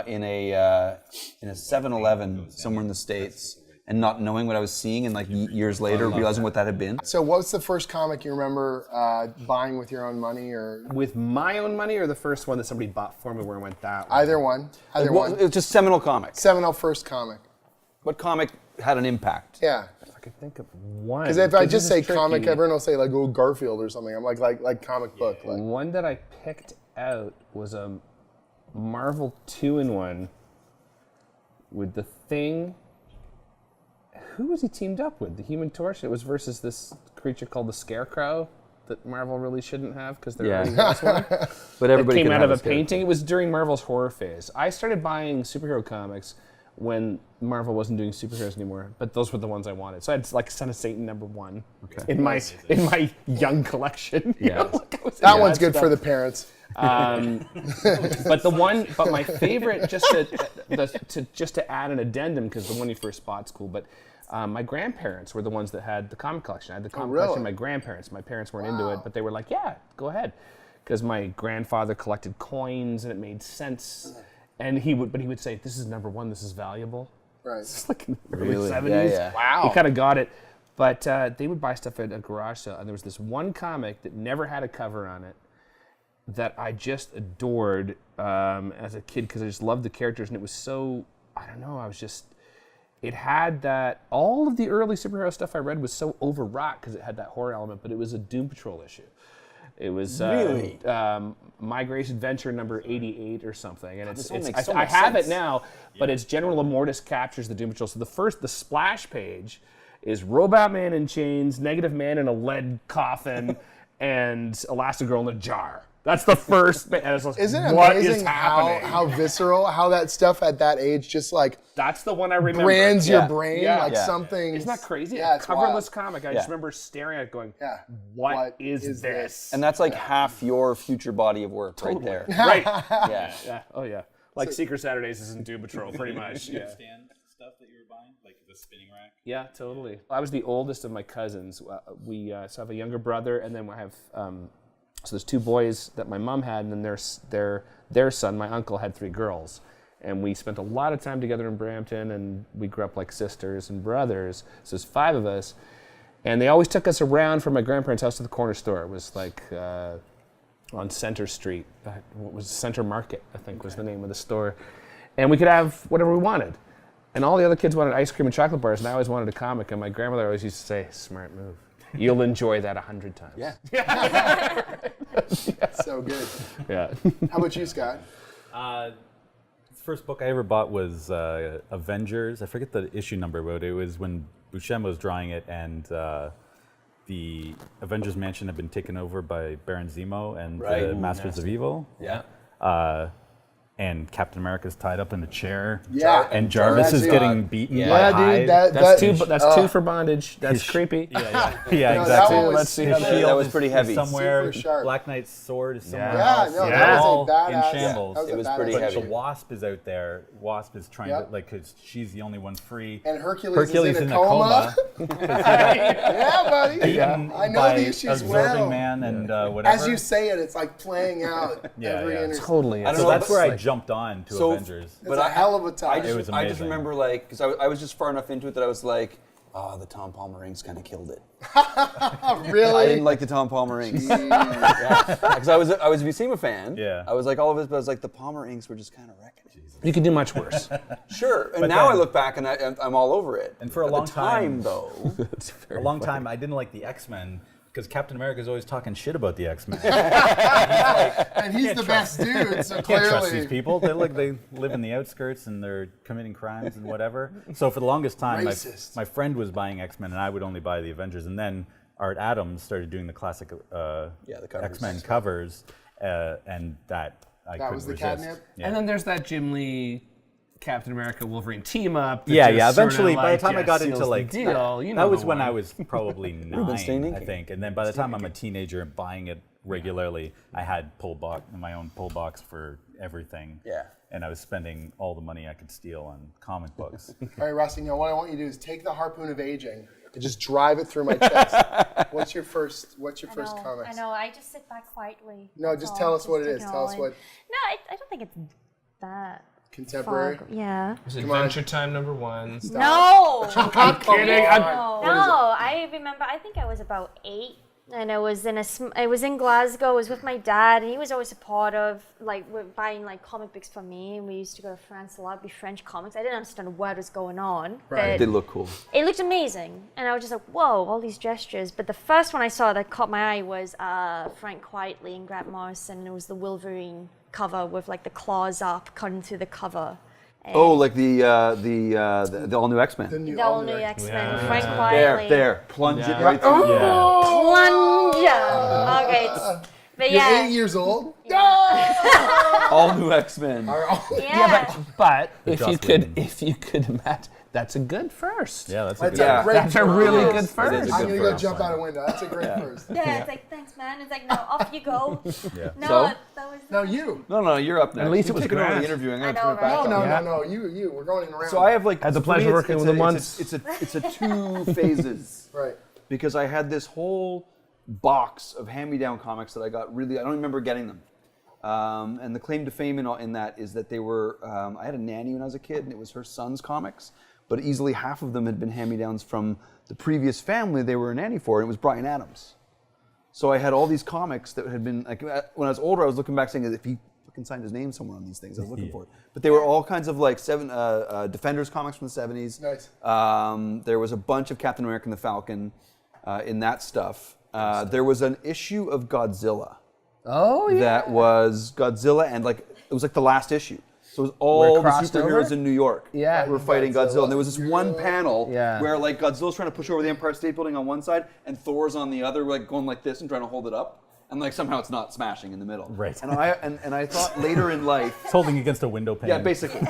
in a 7-Eleven somewhere in the States, and not knowing what I was seeing, and like years later realizing what that had been. So, what's the first comic you remember buying with your own money, or With my own money, or the first one that somebody bought for me where I went that way? either one? Either It one. was just seminal comics. Seminole first comic. What comic had an impact? Yeah. I could think of one. Because if I just say this is comic, tricky. everyone will say like, oh, Garfield or something. I'm like comic book. Like, One that I picked out was a Marvel 2-in-1 with the Thing. Who was he teamed up with? The Human Torch? It was versus this creature called the Scarecrow that Marvel really shouldn't have because there already was one. But everybody It came can out have of a Scarecrow. painting. It was during Marvel's horror phase. I started buying superhero comics when Marvel wasn't doing superheroes anymore, but those were the ones I wanted. So I had like Son of Satan #1 in my young collection. You know, like I was that into one's good stuff. for the parents. But my favorite, just to add an addendum, because the one you first spot's cool, but my grandparents were the ones that had the comic collection. I had the comic collection of my grandparents. My parents weren't into it, but they were like, yeah, go ahead. Because my grandfather collected coins and it made sense. And he would say, this is #1, this is valuable. Right. It's like in the early Really? 70s. Yeah, yeah. Wow. He kind of got it. But they would buy stuff at a garage sale, and there was this one comic that never had a cover on it that I just adored as a kid because I just loved the characters, and it was so, I don't know, it had that, all of the early superhero stuff I read was so overwrought because it had that horror element, but it was a Doom Patrol issue. It was Really? My Great Adventure number 88 or something, and this all makes I so much have sense. it now, but it's General Immortus captures the Doom Patrol. So the splash page is Robot Man in chains, Negative Man in a lead coffin, and Elastigirl in a jar. That's the first. And it's like, Isn't it what is amazing happening? how visceral, how that stuff at that age just like That's the one I remember. brands Yeah. your brain Yeah. like Yeah. something. Isn't that crazy? Yeah, A it's coverless wild. comic. I Yeah. just remember staring at it going, Yeah. what is this? And that's like half your future body of work right there. Right. Yeah. Yeah. Oh, yeah. Like Secret Saturdays isn't Doom Patrol, pretty much. Yeah. Stand stuff that you were buying, like the spinning rack. Yeah, totally. I was the oldest of my cousins. We so I have a younger brother, and then I have so there's 2 boys that my mom had, and then their son, my uncle, had 3 girls, and we spent a lot of time together in Brampton, and we grew up like sisters and brothers. So there's 5 of us, and they always took us around from my grandparents' house to the corner store. It was like on Center Street. What was Center Market? I think was the name of the store, and we could have whatever we wanted. And all the other kids wanted ice cream and chocolate bars, and I always wanted a comic. And my grandmother always used to say, "Smart move. You'll enjoy that 100 times." Yeah. So good. Yeah. How about you, Scott? First book I ever bought was Avengers. I forget the issue number, but it was when Buscema was drawing it, and the Avengers Mansion had been taken over by Baron Zemo and Right. the Masters of Evil. Yeah. And Captain America's tied up in a chair. Yeah. And Jarvis That's is it. getting beaten Yeah. by Yeah, Hyde. dude. That's two for bondage. That's creepy. Yeah, No, exactly. that one was- Let's see His how that- shield that was is- pretty is heavy. somewhere. Super sharp. Black Knight's sword is somewhere Yeah. else. Yeah, no, They're that was a all badass. in shambles. That was It a was badass pretty But heavy. the Wasp is out there. Wasp is trying Yep. to, like, because she's the only one free. And Hercules is in a coma. Yeah, buddy. beaten I know by the issues Absorbing well. Man and whatever. As you say it, it's like playing out Yeah, every yeah. inter- Totally. I don't So know, that's but where I like- jumped on to So- Avengers. It's a hell of a time. It was I just amazing. remember like, because I was just far enough into it that I was like, oh, the Tom Palmer rings kind of killed it. Really? I didn't like the Tom Palmer rings. Because I was a Buscema fan. Yeah. I was like all of it, but I was like the Palmer rings were just kind of wrecking it. You could do much worse. Sure. And But now I then- look back and I'm all over it. And for a At long the time, time- though. a long time, I didn't like the X-Men because Captain America's always talking shit about the X-Men. And he's the best dude, so Can't trust these clearly. people. They live in the outskirts and they're committing crimes and whatever. So for the longest time, Racist. my friend was buying X-Men and I would only buy the Avengers. And then Art Adams started doing the classic the covers. X-Men covers, and that I couldn't was the resist. catnip? Yeah. And then there's that Jim Lee, Captain America, Wolverine team up. that Yeah, just yeah. sorta, Eventually, by like, the time I yeah, got seals into the like deal, you know that was the when I one. was probably 9, Staining? I think. And then by the time I'm a teenager and buying it regularly, I had my own pull box for everything. Yeah. And I was spending all the money I could steal on comic books. All right, Rossi, now what I want you to do is take the harpoon of aging and just drive it through my chest. What's your first comic? I know. I just sit back quietly. No, That's just all. tell us what it take is. it Tell all us in. what No, I don't think it's that contemporary. far. Yeah. It's Come on. Adventure Time #1. No. I'm kidding. No. I remember. I think I was about 8 And it was in Glasgow. I was with my dad, and he was always supportive, like buying like comic books for me. And we used to go to France a lot, be French comics. I didn't understand what was going on, Right. but They look cool. it looked amazing. And I was just like, whoa, all these gestures. But the first one I saw that caught my eye was Frank Quitely and Grant Morrison. It was the Wolverine cover with like the claws up, cutting through the cover. And Oh, like the all new X-Men. the all new X-Men, Yeah. Frank Quitely. There, plunge it Yeah. right through. Plunger. Okay, but You're yeah. 8 years old? All new X-Men. Yeah. But The if Joss you could, Whedon. if you could imagine, that's a good first. Yeah, that's a That's good a great That's a really good first. first. It is a I'm good going to go first. jump out a window. That's a great first. Yeah, it's like, thanks, man. It's like, no, off you go. Yeah. No, So? that was. Now you. No, you're up next. At least You it was take over the Grant. interviewing. I'm I gonna know, turn it back right? No, on. no, you. We're going around. So I have like Had the for pleasure me, working with him once. It's a two phases Right. because I had this whole box of hand-me-down comics that I got I don't remember getting them. And the claim to fame in that is that they were. I had a nanny when I was a kid, and it was her son's comics, but easily half of them had been hand-me-downs from the previous family they were a nanny for, and it was Bryan Adams. So I had all these comics that had been like when I was older, I was looking back saying if he fucking signed his name somewhere on these things, I was looking for it. But they were all kinds of like Defenders comics from the 70s. Nice. There was a bunch of Captain America and the Falcon in that stuff. There was an issue of Godzilla. Oh yeah. That was Godzilla, and like it was like the last issue. So it was all the crossed superheroes over? in New York Yeah. were fighting Godzilla. And there was this one panel Yeah. where like Godzilla's trying to push over the Empire State Building on one side, and Thor's on the other, like going like this and trying to hold it up. And like somehow it's not smashing in the middle. Right. And I thought later in life, It's holding against a window pane. yeah, basically.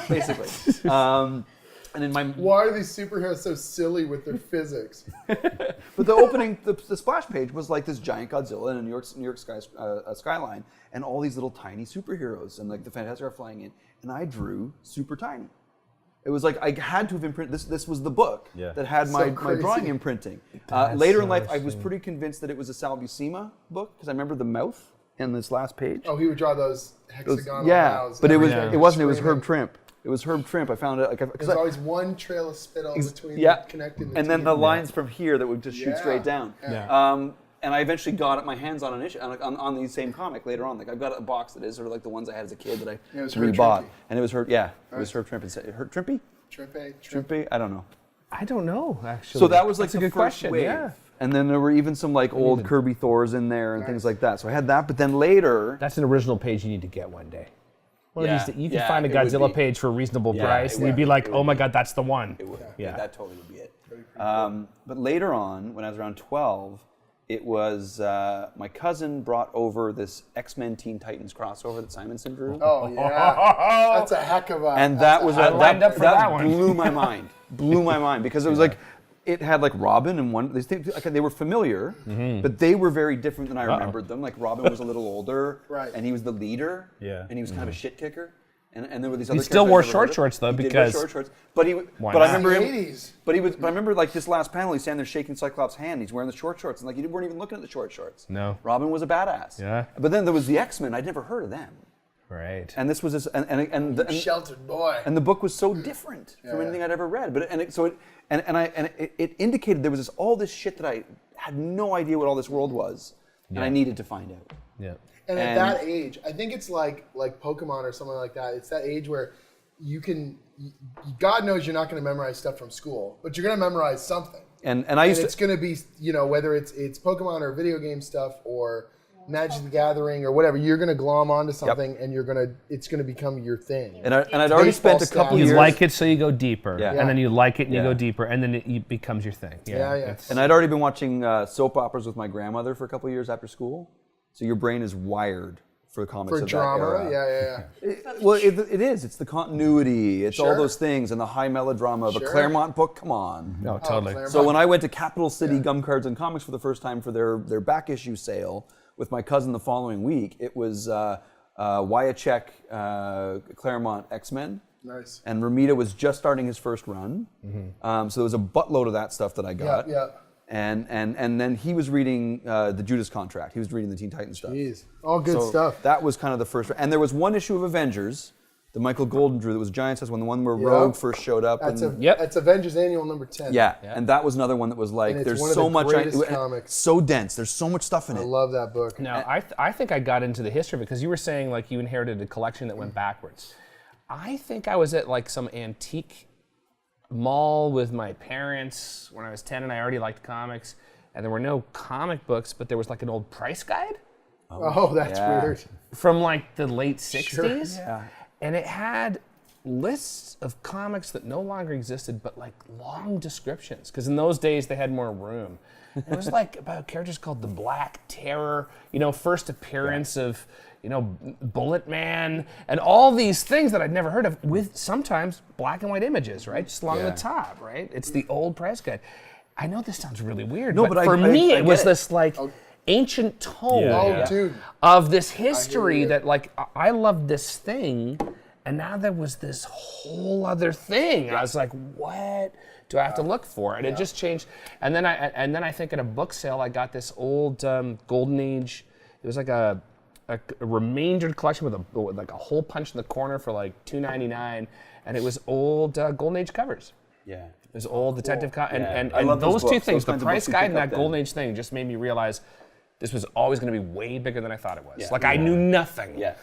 And in my Why are these superheroes so silly with their physics? But the opening, the splash page was like this giant Godzilla in a New York skyline, and all these little tiny superheroes, and like the Fantastic are flying in, and I drew super tiny. It was like I had to have imprinted. This was the book that had my crazy. drawing imprinting. That's Later in so life, I was sweet. pretty convinced that it was a Sal Buscema book because I remember the mouth in this last page. Oh, he would draw those hexagonal Yeah, mouths. but it Everything wasn't. It was screaming. Herb Trimp. It was Herb Trimp. I found it like There's always one trail of spittle between connecting the and then teeth. the lines from here that would just shoot Yeah. straight down. Yeah. And I eventually got my hands on an issue on the same comic later on. Like I've got a box that is sort of like the ones I had as a kid that I Yeah, it was Herb rebought, Trimpy. and it was Herb. Yeah, it was Herb Trimp. Herb Trimpy? Trimpy? I don't know. I don't know actually. So that was like That's a the good first question. wave. Yeah. And then there were even some like old Kirby Thors in there and things like that. So I had that, but then later, That's an original page you need to get one day. One Yeah. of these, you can Yeah, find a it would Godzilla be. page for a reasonable Yeah, price, it and you'd would. be like, It "Oh would my be. God, that's the one." it would. Yeah. That totally would be it. But later on, when I was around 12, it was my cousin brought over this X-Men Teen Titans crossover that Simonson drew. Oh yeah, that's a heck of a. And that was I lined up for that one. blew my mind. Blew my mind because it was like it had like Robin and one. They were familiar, but they were very different than I remembered them. Like Robin was a little older, Right. and he was the leader, Yeah. and he was kind of a shit kicker. And there were these other. still characters wore I'd never short heard of. shorts, though, He did because- wear short shorts. But he, Why but I not? remember the him. 80s. But I remember like this last panel, he's standing there shaking Cyclops' hand. He's wearing the short shorts, and like you weren't even looking at the short shorts. No. Robin was a badass. Yeah. But then there was the X-Men. I'd never heard of them. Right. And this was this, and sheltered boy. and the book was so different from anything I'd ever read. But it indicated there was all this shit that I had no idea what all this world was, and I needed to find out. Yeah. And at And- that age, I think it's like Pokemon or something like that. It's that age where you can, God knows you're not going to memorize stuff from school, but you're going to memorize something. And I And used it's to, going to be, whether it's Pokemon or video game stuff or Magic the Gathering or whatever, you're going to glom onto something and it's going to become your thing. and I'd already spent a couple Baseball years. You like it, so you go deeper, Yeah. and then you like it, and you Yeah. go deeper, and then it becomes your thing. Yeah. it's- And I'd already been watching soap operas with my grandmother for a couple of years after school, so your brain is wired for comics For of that drama, era. yeah. Well, it is. It's the continuity. It's all Sure. those things, and the high melodrama of a Sure. Claremont book. Come on. No, totally. Claremont. So when I went to Capital City Gum Cards and Comics for the first time for their back issue sale with my cousin the following week, it was Wyachek Claremont X-Men. Nice. And Romita was just starting his first run. So there was a buttload of that stuff that I got. Yeah. And then he was reading the Judas Contract. He was reading the Teen Titans stuff. Jeez. All good So stuff. That was kind of the first. And there was one issue of Avengers The Michael Golden drew that was giant size one, the one where Rogue first showed up. That's and, that's Avengers Annual number 10. yeah, and that was another one that was like, And it's there's one of so the much, greatest comics. so dense. There's so much stuff in I it. love that book. Now, I think I got into the history because you were saying like you inherited a collection that went backwards. I think I was at like some antique mall with my parents when I was 10 and I already liked comics, and there were no comic books, but there was like an old price guide Oh, that's weird. from like the late 60s. Sure. Yeah. And it had lists of comics that no longer existed, but like long descriptions, because in those days they had more room. And it was like about characters called the Black Terror, first appearance of, Bullet Man, and all these things that I'd never heard of, with sometimes black and white images, right? Just along the top, right? It's the old price guide. I know this sounds really weird, No, but but for me I it was get it. this like ancient tome Oh, dude. of this history you. that like I loved this thing, and now there was this whole other thing. I was like, what do I have to look for? And it just changed. And then I think at a book sale I got this old Golden Age. It was like a remaindered collection with like a hole punch in the corner for like $2.99, and it was old Golden Age covers. Yeah. It was old detective and I love those those two books, things, those the kinds of price books you guide pick and up that then. Golden Age thing, just made me realize this was always going to be way bigger than I thought it was. Like I knew nothing. Yeah.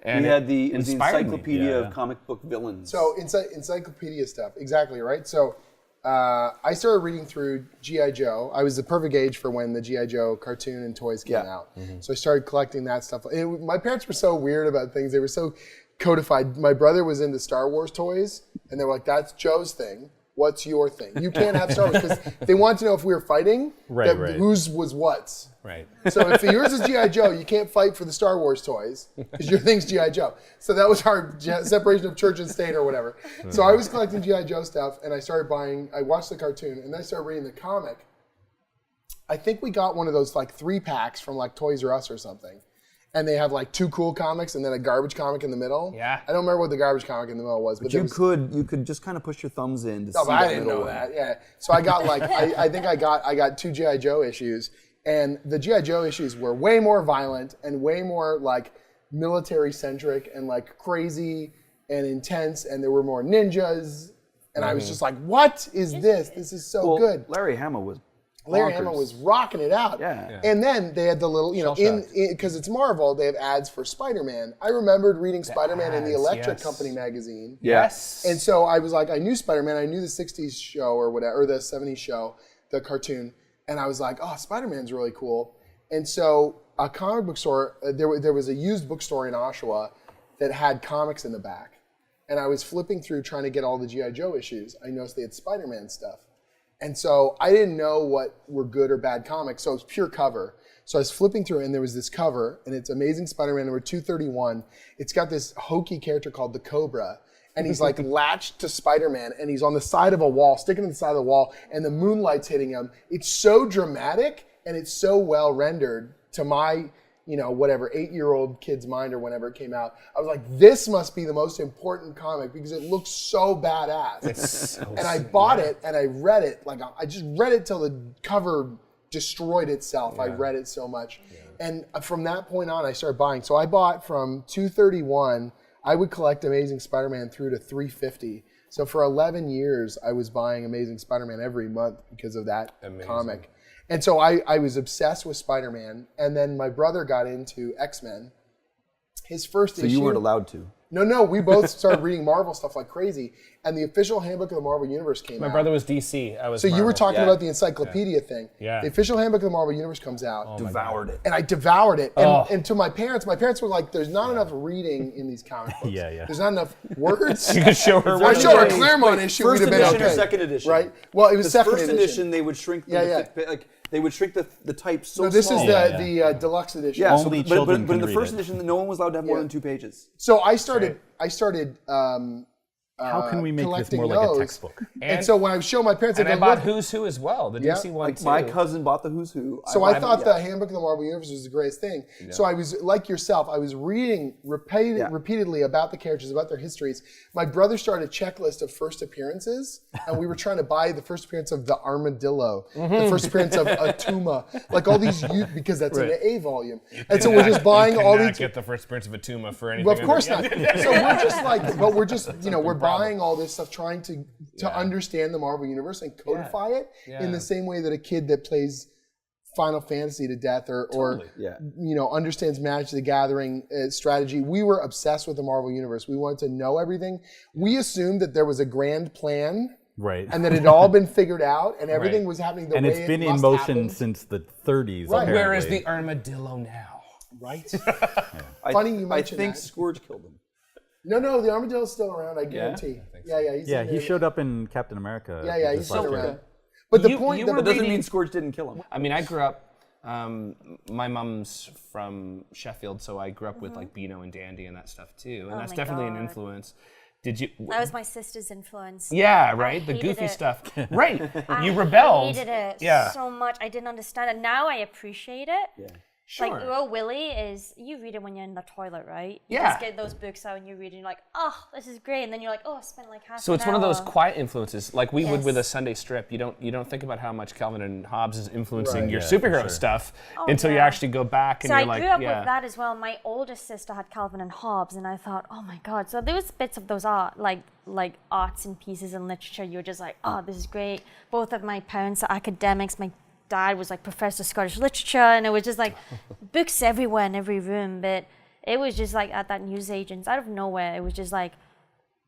And we had the inspired me. encyclopedia of comic book villains. So encyclopedia stuff, exactly, right? So I started reading through G.I. Joe. I was the perfect age for when the G.I. Joe cartoon and toys came out. So I started collecting that stuff. My parents were so weird about things. They were so codified. My brother was into Star Wars toys, and they were like, that's Joe's thing. What's your thing? You can't have Star Wars, because they wanted to know if we were fighting, Right. whose was what's. Right. So if yours is G.I. Joe, you can't fight for the Star Wars toys because your thing's G.I. Joe. So that was our separation of church and state or whatever. So I was collecting G.I. Joe stuff, and I watched the cartoon, and then I started reading the comic. I think we got one of those like 3-packs from like Toys R Us or something. And they have like 2 cool comics and then a garbage comic in the middle. Yeah. I don't remember what the garbage comic in the middle was. But you could just kind of push your thumbs in to No, see but I that didn't middle know one. that. Yeah. So I got like I think I got 2 G.I. Joe issues, and the G.I. Joe issues were way more violent and way more like military centric and like crazy and intense, and there were more ninjas, and I was just like, what is this? This is so Well, good. Larry Hama was Larry bonkers. Hama was rocking it out. Yeah. And then they had the little, because it's Marvel, they have ads for Spider-Man. I remembered reading Spider-Man in the ads, Electric yes. Company magazine. Yes. And so I was like, I knew Spider-Man, I knew the 60s show or whatever, or the 70s show, the cartoon. And I was like, oh, Spider-Man's really cool. And so a comic book store, there was a used bookstore in Oshawa that had comics in the back. And I was flipping through trying to get all the G.I. Joe issues. I noticed they had Spider-Man stuff. And so I didn't know what were good or bad comics, so it was pure cover. So I was flipping through, and there was this cover, and it's Amazing Spider-Man number 231. It's got this hokey character called the Cobra, and he's like latched to Spider-Man, and he's on the side of a wall, sticking to the side of the wall, and the moonlight's hitting him. It's so dramatic, and it's so well rendered to my, 8-year-old kid's mind or whenever it came out. I was like, this must be the most important comic because it looks so badass. And I bought it and I read it. Like I just read it till the cover destroyed itself. I read it so much. And from that point on, I started buying. So I bought from 231, I would collect Amazing Spider-Man through to 350. So for 11 years, I was buying Amazing Spider-Man every month because of that comic. And so I was obsessed with Spider-Man, and then my brother got into X-Men. His first issue. So you weren't allowed to. No, we both started reading Marvel stuff like crazy, and the official handbook of the Marvel Universe came out. My brother was DC. I was So you were Marvel. talking about the encyclopedia thing. Yeah. The official handbook of the Marvel Universe comes out. Devoured it. And I devoured it. And to my parents were like, there's not enough reading in these comic books. Yeah. There's not enough words. You could show her I one. showed her a Claremont issue. First we'd have been edition or okay. second edition? Right? Well, it was The second first edition, they would shrink they would shrink the type so No, this small. is the deluxe edition. Yeah, so, Only but children in can the read first it. edition, no one was allowed to have more than 2 pages. So I started How can we make this collecting more like a those. textbook? And so when I show my parents, And I I go, bought look. Who's Who as well, the Yeah. DC one too. My cousin bought the Who's Who. So I thought the Handbook of the Marvel Universe was the greatest thing. So I was, like yourself, I was reading repeatedly about the characters, about their histories. My brother started a checklist of first appearances, and we were trying to buy the first appearance of the Armadillo, the first appearance of Atuma, like all these, because that's in the A volume. And so we're just buying all these. Get the first appearance of Atuma for anything. Well, of course not. So we're just like, but we're just, we're buying all this stuff, trying to understand the Marvel Universe and codify it in the same way that a kid that plays Final Fantasy to death or understands Magic the Gathering strategy. We were obsessed with the Marvel Universe. We wanted to know everything. We assumed that there was a grand plan. Right. And that it had all been figured out, and everything was happening the way it must happen. And it's been in motion since the 30s. Right. Apparently. Where is the armadillo now? Right. Funny you mentioned I think that. Scourge killed him. No, the Armadillo's still around, I guarantee. Yeah, He showed up in Captain America. Yeah, he's just still last year. around. But the You point were That doesn't reading- mean Scourge didn't kill him. I mean, I grew up. My mom's from Sheffield, so I grew up with like Beano and Dandy and that stuff too, and that's my definitely an God. influence. Did you? That was my sister's influence. Yeah, right. The hated goofy it. stuff. Right. You rebelled. I hated it Yeah. so much. I didn't understand it. Now I appreciate it. Yeah. Sure. Like, well, Willie is, you read it when you're in the toilet, right? You Yeah. just get those books out and you read it and you're like, oh, this is great. And then you're like, oh, I spent like half So it's an one of those hour. quiet influences, like we would with a Yes. Sunday strip. You don't think about how much Calvin and Hobbes is influencing Right. your Yeah, for superhero sure. stuff Oh, until you yeah. actually go back and So you're I like, grew up yeah. with that as well. My oldest sister had Calvin and Hobbes, and I thought, oh my God. So there was bits of those like arts and pieces and literature. You're just like, oh, this is great. Both of my parents are academics. My dad was like professor of Scottish literature, and it was just like books everywhere in every room. But it was just like at that newsagents, out of nowhere, it was just like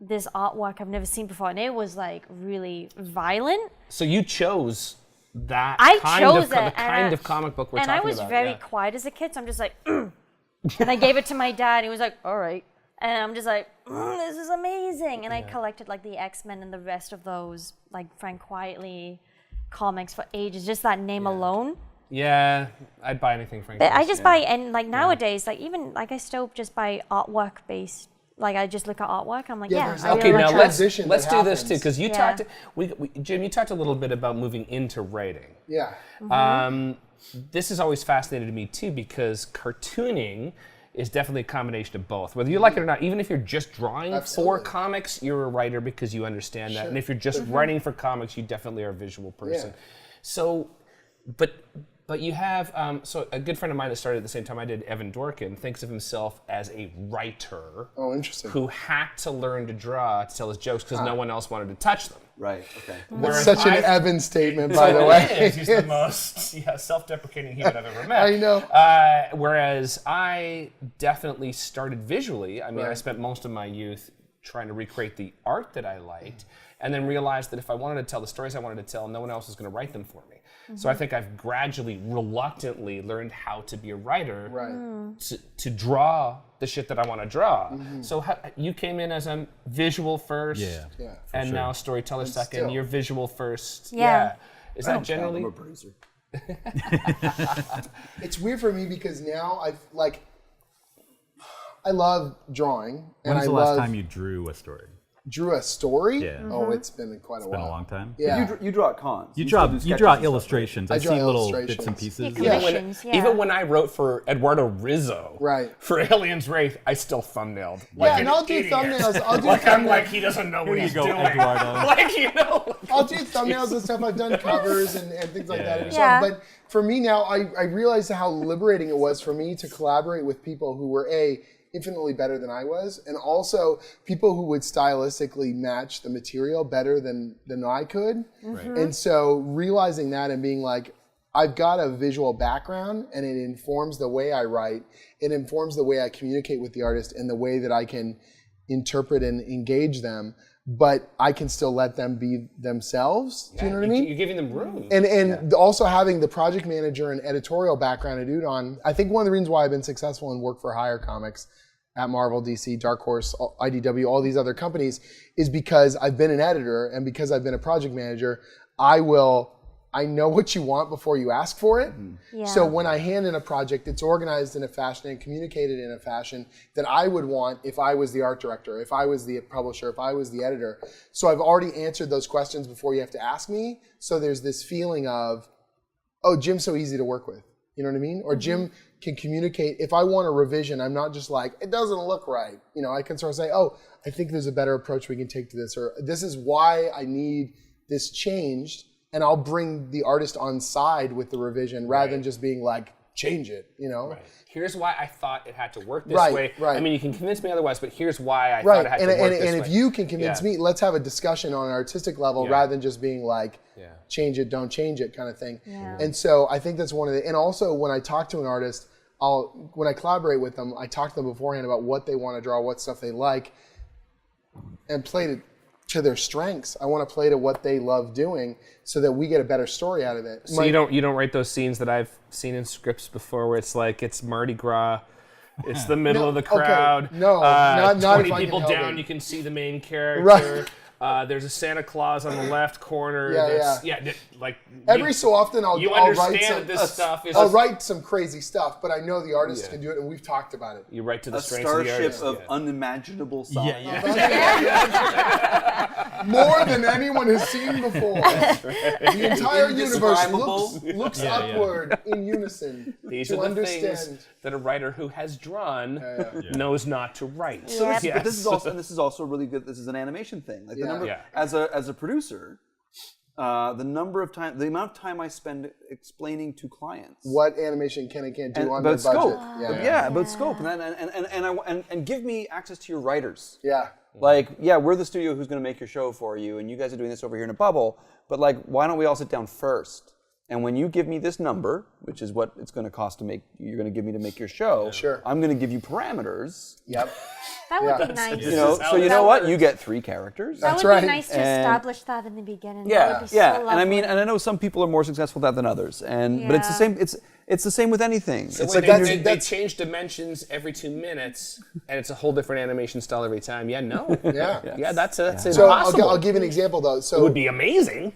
this artwork I've never seen before, and it was like really violent. So you chose that I kind chose of the it, kind of comic book we're and talking I was about. very yeah. quiet as a kid, so I'm just like, and I gave it to my dad. And he was like, all right, and I'm just like, this is amazing. And I collected like the X-Men and the rest of those like Frank Quietly comics for ages. Just that name alone. Yeah, I'd buy anything Frank. But I Oz, just yeah. buy, and like nowadays, like even like I still just buy artwork based. Like I just look at artwork. I'm like, Yeah, yeah. there's I that Okay, really now like let's that. transition let's that do this too, happens. because you Yeah. talked. Jim, you talked a little bit about moving into writing. Yeah. This has always fascinated me too, because cartooning is definitely a combination of both. Whether you like it or not, even if you're just drawing Absolutely. for comics, you're a writer because you understand that. And if you're just writing for comics, you definitely are a visual person. Yeah. So, but you have, so a good friend of mine that started at the same time I did, Evan Dorkin, thinks of himself as a writer Oh, interesting. who had to learn to draw to tell his jokes because no one else wanted to touch them. Right. Okay. Whereas Such an I- Evan statement, by the way. He's the most self-deprecating human I've ever met. I know. Whereas I definitely started visually. I mean, I Right. spent most of my youth trying to recreate the art that I liked, and then realized that if I wanted to tell the stories I wanted to tell, no one else was going to write them for me. So I think I've gradually, reluctantly learned how to be a writer Right. to draw the shit that I want to draw. So you came in as a visual first, Yeah. Yeah. and sure. now storyteller second. still. You're visual first. Yeah. Is I that don't count, generally? I'm a producer. It's weird for me because now I love drawing, and When's I the last love time you drew a story? drew a story. Yeah. Oh, it's been quite a Been while. a long time. Yeah. You draw at cons. You still draw do you sketches draw and stuff, right? illustrations. I I draw see little illustrations. bits and pieces. Yeah. Even when, Commissions, yeah. even when I wrote for Eduardo Rizzo Right. for Aliens Wraith, I still thumbnailed. Yeah, an and I'll do idiot. thumbnails. I'll do Like I'm thumbnails. like he doesn't know what Here you he's go, doing. Eduardo. Like you know. I'll do thumbnails and stuff. I've done covers and things like that. And Yeah. But for me now, I realized how liberating it was for me to collaborate with people who were infinitely better than I was, and also people who would stylistically match the material better than I could. And so realizing that and being like, I've got a visual background, and it informs the way I write. It informs the way I communicate with the artist and the way that I can interpret and engage them. But I can still let them be themselves. Do you know what I mean? You're giving them room. And also having the project manager and editorial background at Udon, I think one of the reasons why I've been successful in work for hire comics at Marvel, DC, Dark Horse, IDW, all these other companies, is because I've been an editor and because I've been a project manager, I will I know what you want before you ask for it. Yeah. So when I hand in a project, it's organized in a fashion and communicated in a fashion that I would want if I was the art director, if I was the publisher, if I was the editor. So I've already answered those questions before you have to ask me. So there's this feeling of, oh, Jim's so easy to work with. You know what I mean? Or Jim can communicate. If I want a revision, I'm not just like, it doesn't look right. You know, I can sort of say, oh, I think there's a better approach we can take to this, or this is why I need this changed. And I'll bring the artist on side with the revision rather than just being like, change it, you know? Right. Here's why I thought it had to work this Right, way. right. I mean, you can convince me otherwise, but here's why I thought it had to work this way. And if you can convince Yeah. me, let's have a discussion on an artistic level rather than just being like, change it, don't change it kind of thing. Yeah. And so I think that's one of the, and also when I talk to an artist, when I collaborate with them, I talk to them beforehand about what they want to draw, what stuff they like, and play to their strengths. I want to play to what they love doing so that we get a better story out of it. So you don't write those scenes that I've seen in scripts before where it's like it's Mardi Gras, it's the middle of the crowd. Okay. No, not 20 if I can people help down, it. you can see the main character. Right. There's a Santa Claus on the left corner. Like Every so often I'll understand write some, that this stuff is. I'll write some crazy stuff, but I know the artist can do it, and we've talked about it. You write to the A strengths of the starship artist. of unimaginable size. More than anyone has seen before. The entire universe Indescribable. looks upward in unison These to are the understand. things that a writer who has drawn knows not to write. So this, Yep. but this is also really good. This is an animation thing. Like the number, Yeah. as a producer, the amount of time I spend explaining to clients What animation can and can't do on about their budget. scope. About scope, and give me access to your writers. Yeah. Like, we're the studio who's going to make your show for you, and you guys are doing this over here in a bubble. But like, why don't we all sit down first? And when you give me this number, which is what it's going to cost to make, you're going to give me to make your show. Sure. I'm going to give you parameters. Yep. That would be nice. You know, so you know what? You get 3 characters. That That's would right. be nice to And- establish that in the beginning. That Yeah, would be yeah, so and I lovely. mean, and I know some people are more successful at that than others, but it's the Yeah. same. It's the same with anything. So It's wait, like they change dimensions every 2 minutes, and it's a whole different animation style every time. Yeah, no. Yeah. That's So impossible. I'll give you an example though. So It would be amazing.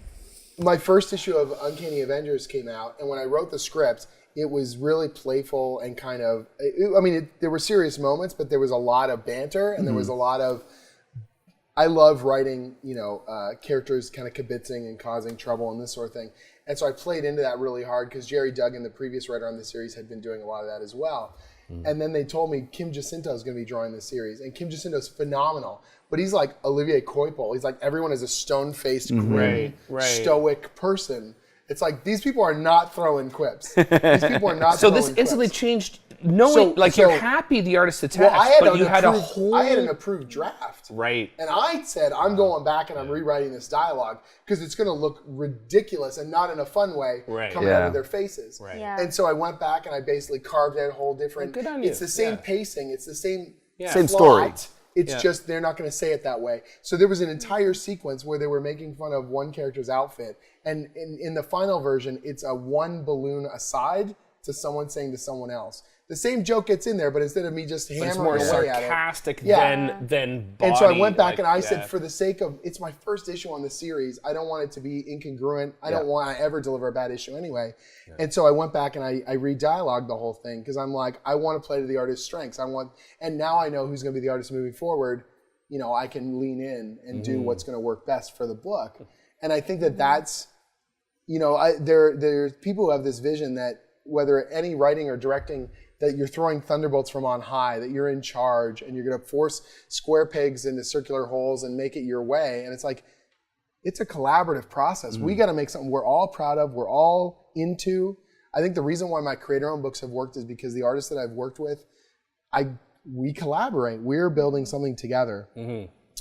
my first issue of Uncanny Avengers came out, and when I wrote the script, it was really playful and kind of. There were serious moments, but there was a lot of banter, and there was a lot of. I love writing, characters kind of kibitzing and causing trouble and this sort of thing, and so I played into that really hard because Jerry Duggan, the previous writer on the series, had been doing a lot of that as well. And then they told me Kim Jacinto is going to be drawing this series, and Kim Jacinto's phenomenal. But he's like Olivier Coipel. He's like everyone is a stone-faced, grim, stoic person. It's like these people are not throwing quips. These people are not. So throwing this instantly quips. changed. Knowing, you're happy the artist attached, Well, but you had a whole. I had an approved draft. Right. And I said, I'm going back and I'm rewriting this dialogue because it's going to look ridiculous and not in a fun way coming out of their faces. Right. Yeah. And so I went back and I basically carved out a whole different. Good on you. It's the same pacing. It's the same. Same story. plot. It's just they're not going to say it that way. So there was an entire sequence where they were making fun of one character's outfit, and in the final version, it's a one balloon aside to someone saying to someone else. The same joke gets in there, but instead of me just It's hammering more away at it. sarcastic Yeah. than body. And so I went back and I said, for the sake of, it's my first issue on the series, I don't want it to be incongruent. I don't want to ever deliver a bad issue anyway. And so I went back and I re-dialogued the whole thing because I'm like, I want to play to the artist's strengths. And now I know who's going to be the artist moving forward. I can lean in and do what's going to work best for the book. And I think that's, there's people who have this vision that whether any writing or directing, that you're throwing thunderbolts from on high, that you're in charge, and you're going to force square pegs into circular holes and make it your way. And it's like, it's a collaborative process. We got to make something we're all proud of, we're all into. I think the reason why my creator-owned books have worked is because the artists that I've worked with, we collaborate. We're building something together.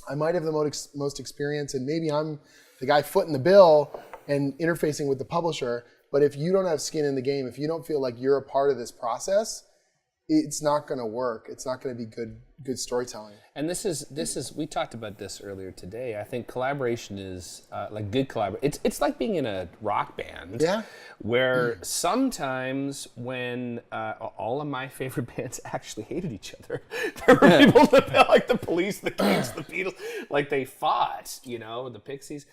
I might have the most experience, and maybe I'm the guy footing the bill and interfacing with the publisher. But if you don't have skin in the game, if you don't feel like you're a part of this process, it's not going to work. It's not going to be good storytelling. And this is we talked about this earlier today. I think collaboration is like good collaboration. It's like being in a rock band. Yeah. Where sometimes when all of my favorite bands actually hated each other, there were people that like the Police, the Kinks, the Beatles, like they fought. The Pixies.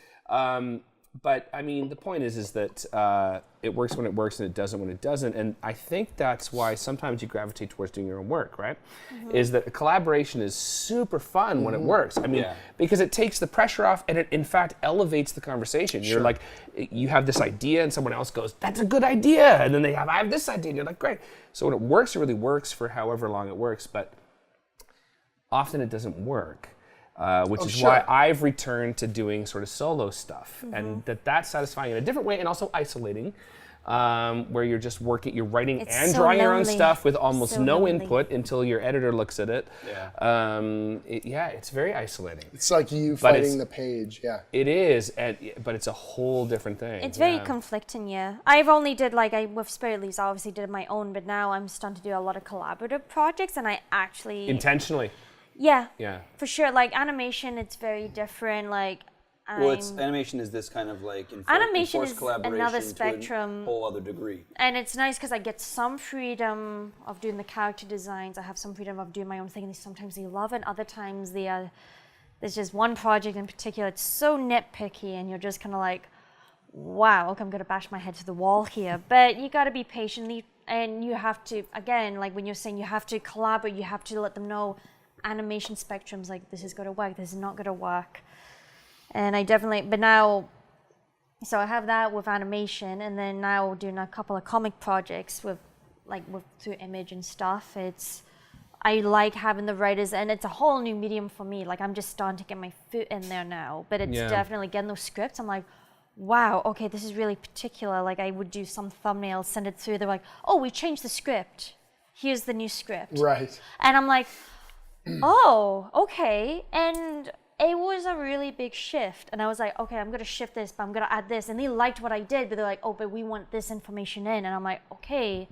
But I mean, the point is that it works when it works and it doesn't when it doesn't. And I think that's why sometimes you gravitate towards doing your own work, right? Is that collaboration is super fun when it works. I mean, because it takes the pressure off and it in fact elevates the conversation. You're like, you have this idea and someone else goes, that's a good idea. And then I have this idea and you're like, great. So when it works, it really works for however long it works. But often it doesn't work. Which is why I've returned to doing sort of solo stuff, and that's satisfying in a different way, and also isolating, where you're just you're writing and drawing your own stuff with almost no input until your editor looks at it. It's very isolating. It's like you fighting the page. It is, but it's a whole different thing. It's very conflicting, I've only did with Spirit Leaves, I obviously did my own, but now I'm starting to do a lot of collaborative projects, and I actually intentionally. Yeah, for sure. Like animation, it's very different. Animation is this kind of animation is collaboration another spectrum, to a whole other degree. And it's nice because I get some freedom of doing the character designs. I have some freedom of doing my own thing. And sometimes they love it. Other times there's just one project in particular. It's so nitpicky, and you're just kind of like, wow, okay, I'm gonna bash my head to the wall here. But you got to be patient, and you have to, again, like when you're saying you have to collaborate, you have to let them know. Animation spectrums, like this is going to work, this is not going to work. And I definitely, but now, so I have that with animation, and then now doing a couple of comic projects with through image and stuff. I like having the writers, and it's a whole new medium for me. Like I'm just starting to get my foot in there now, but it's definitely getting those scripts. I'm like, wow, okay, this is really particular. Like I would do some thumbnails, send it through. They're like, oh, we changed the script. Here's the new script. Right. And I'm like, oh, okay. And it was a really big shift. And I was like, okay, I'm going to shift this, but I'm going to add this. And they liked what I did, but they're like, oh, but we want this information in. And I'm like, okay,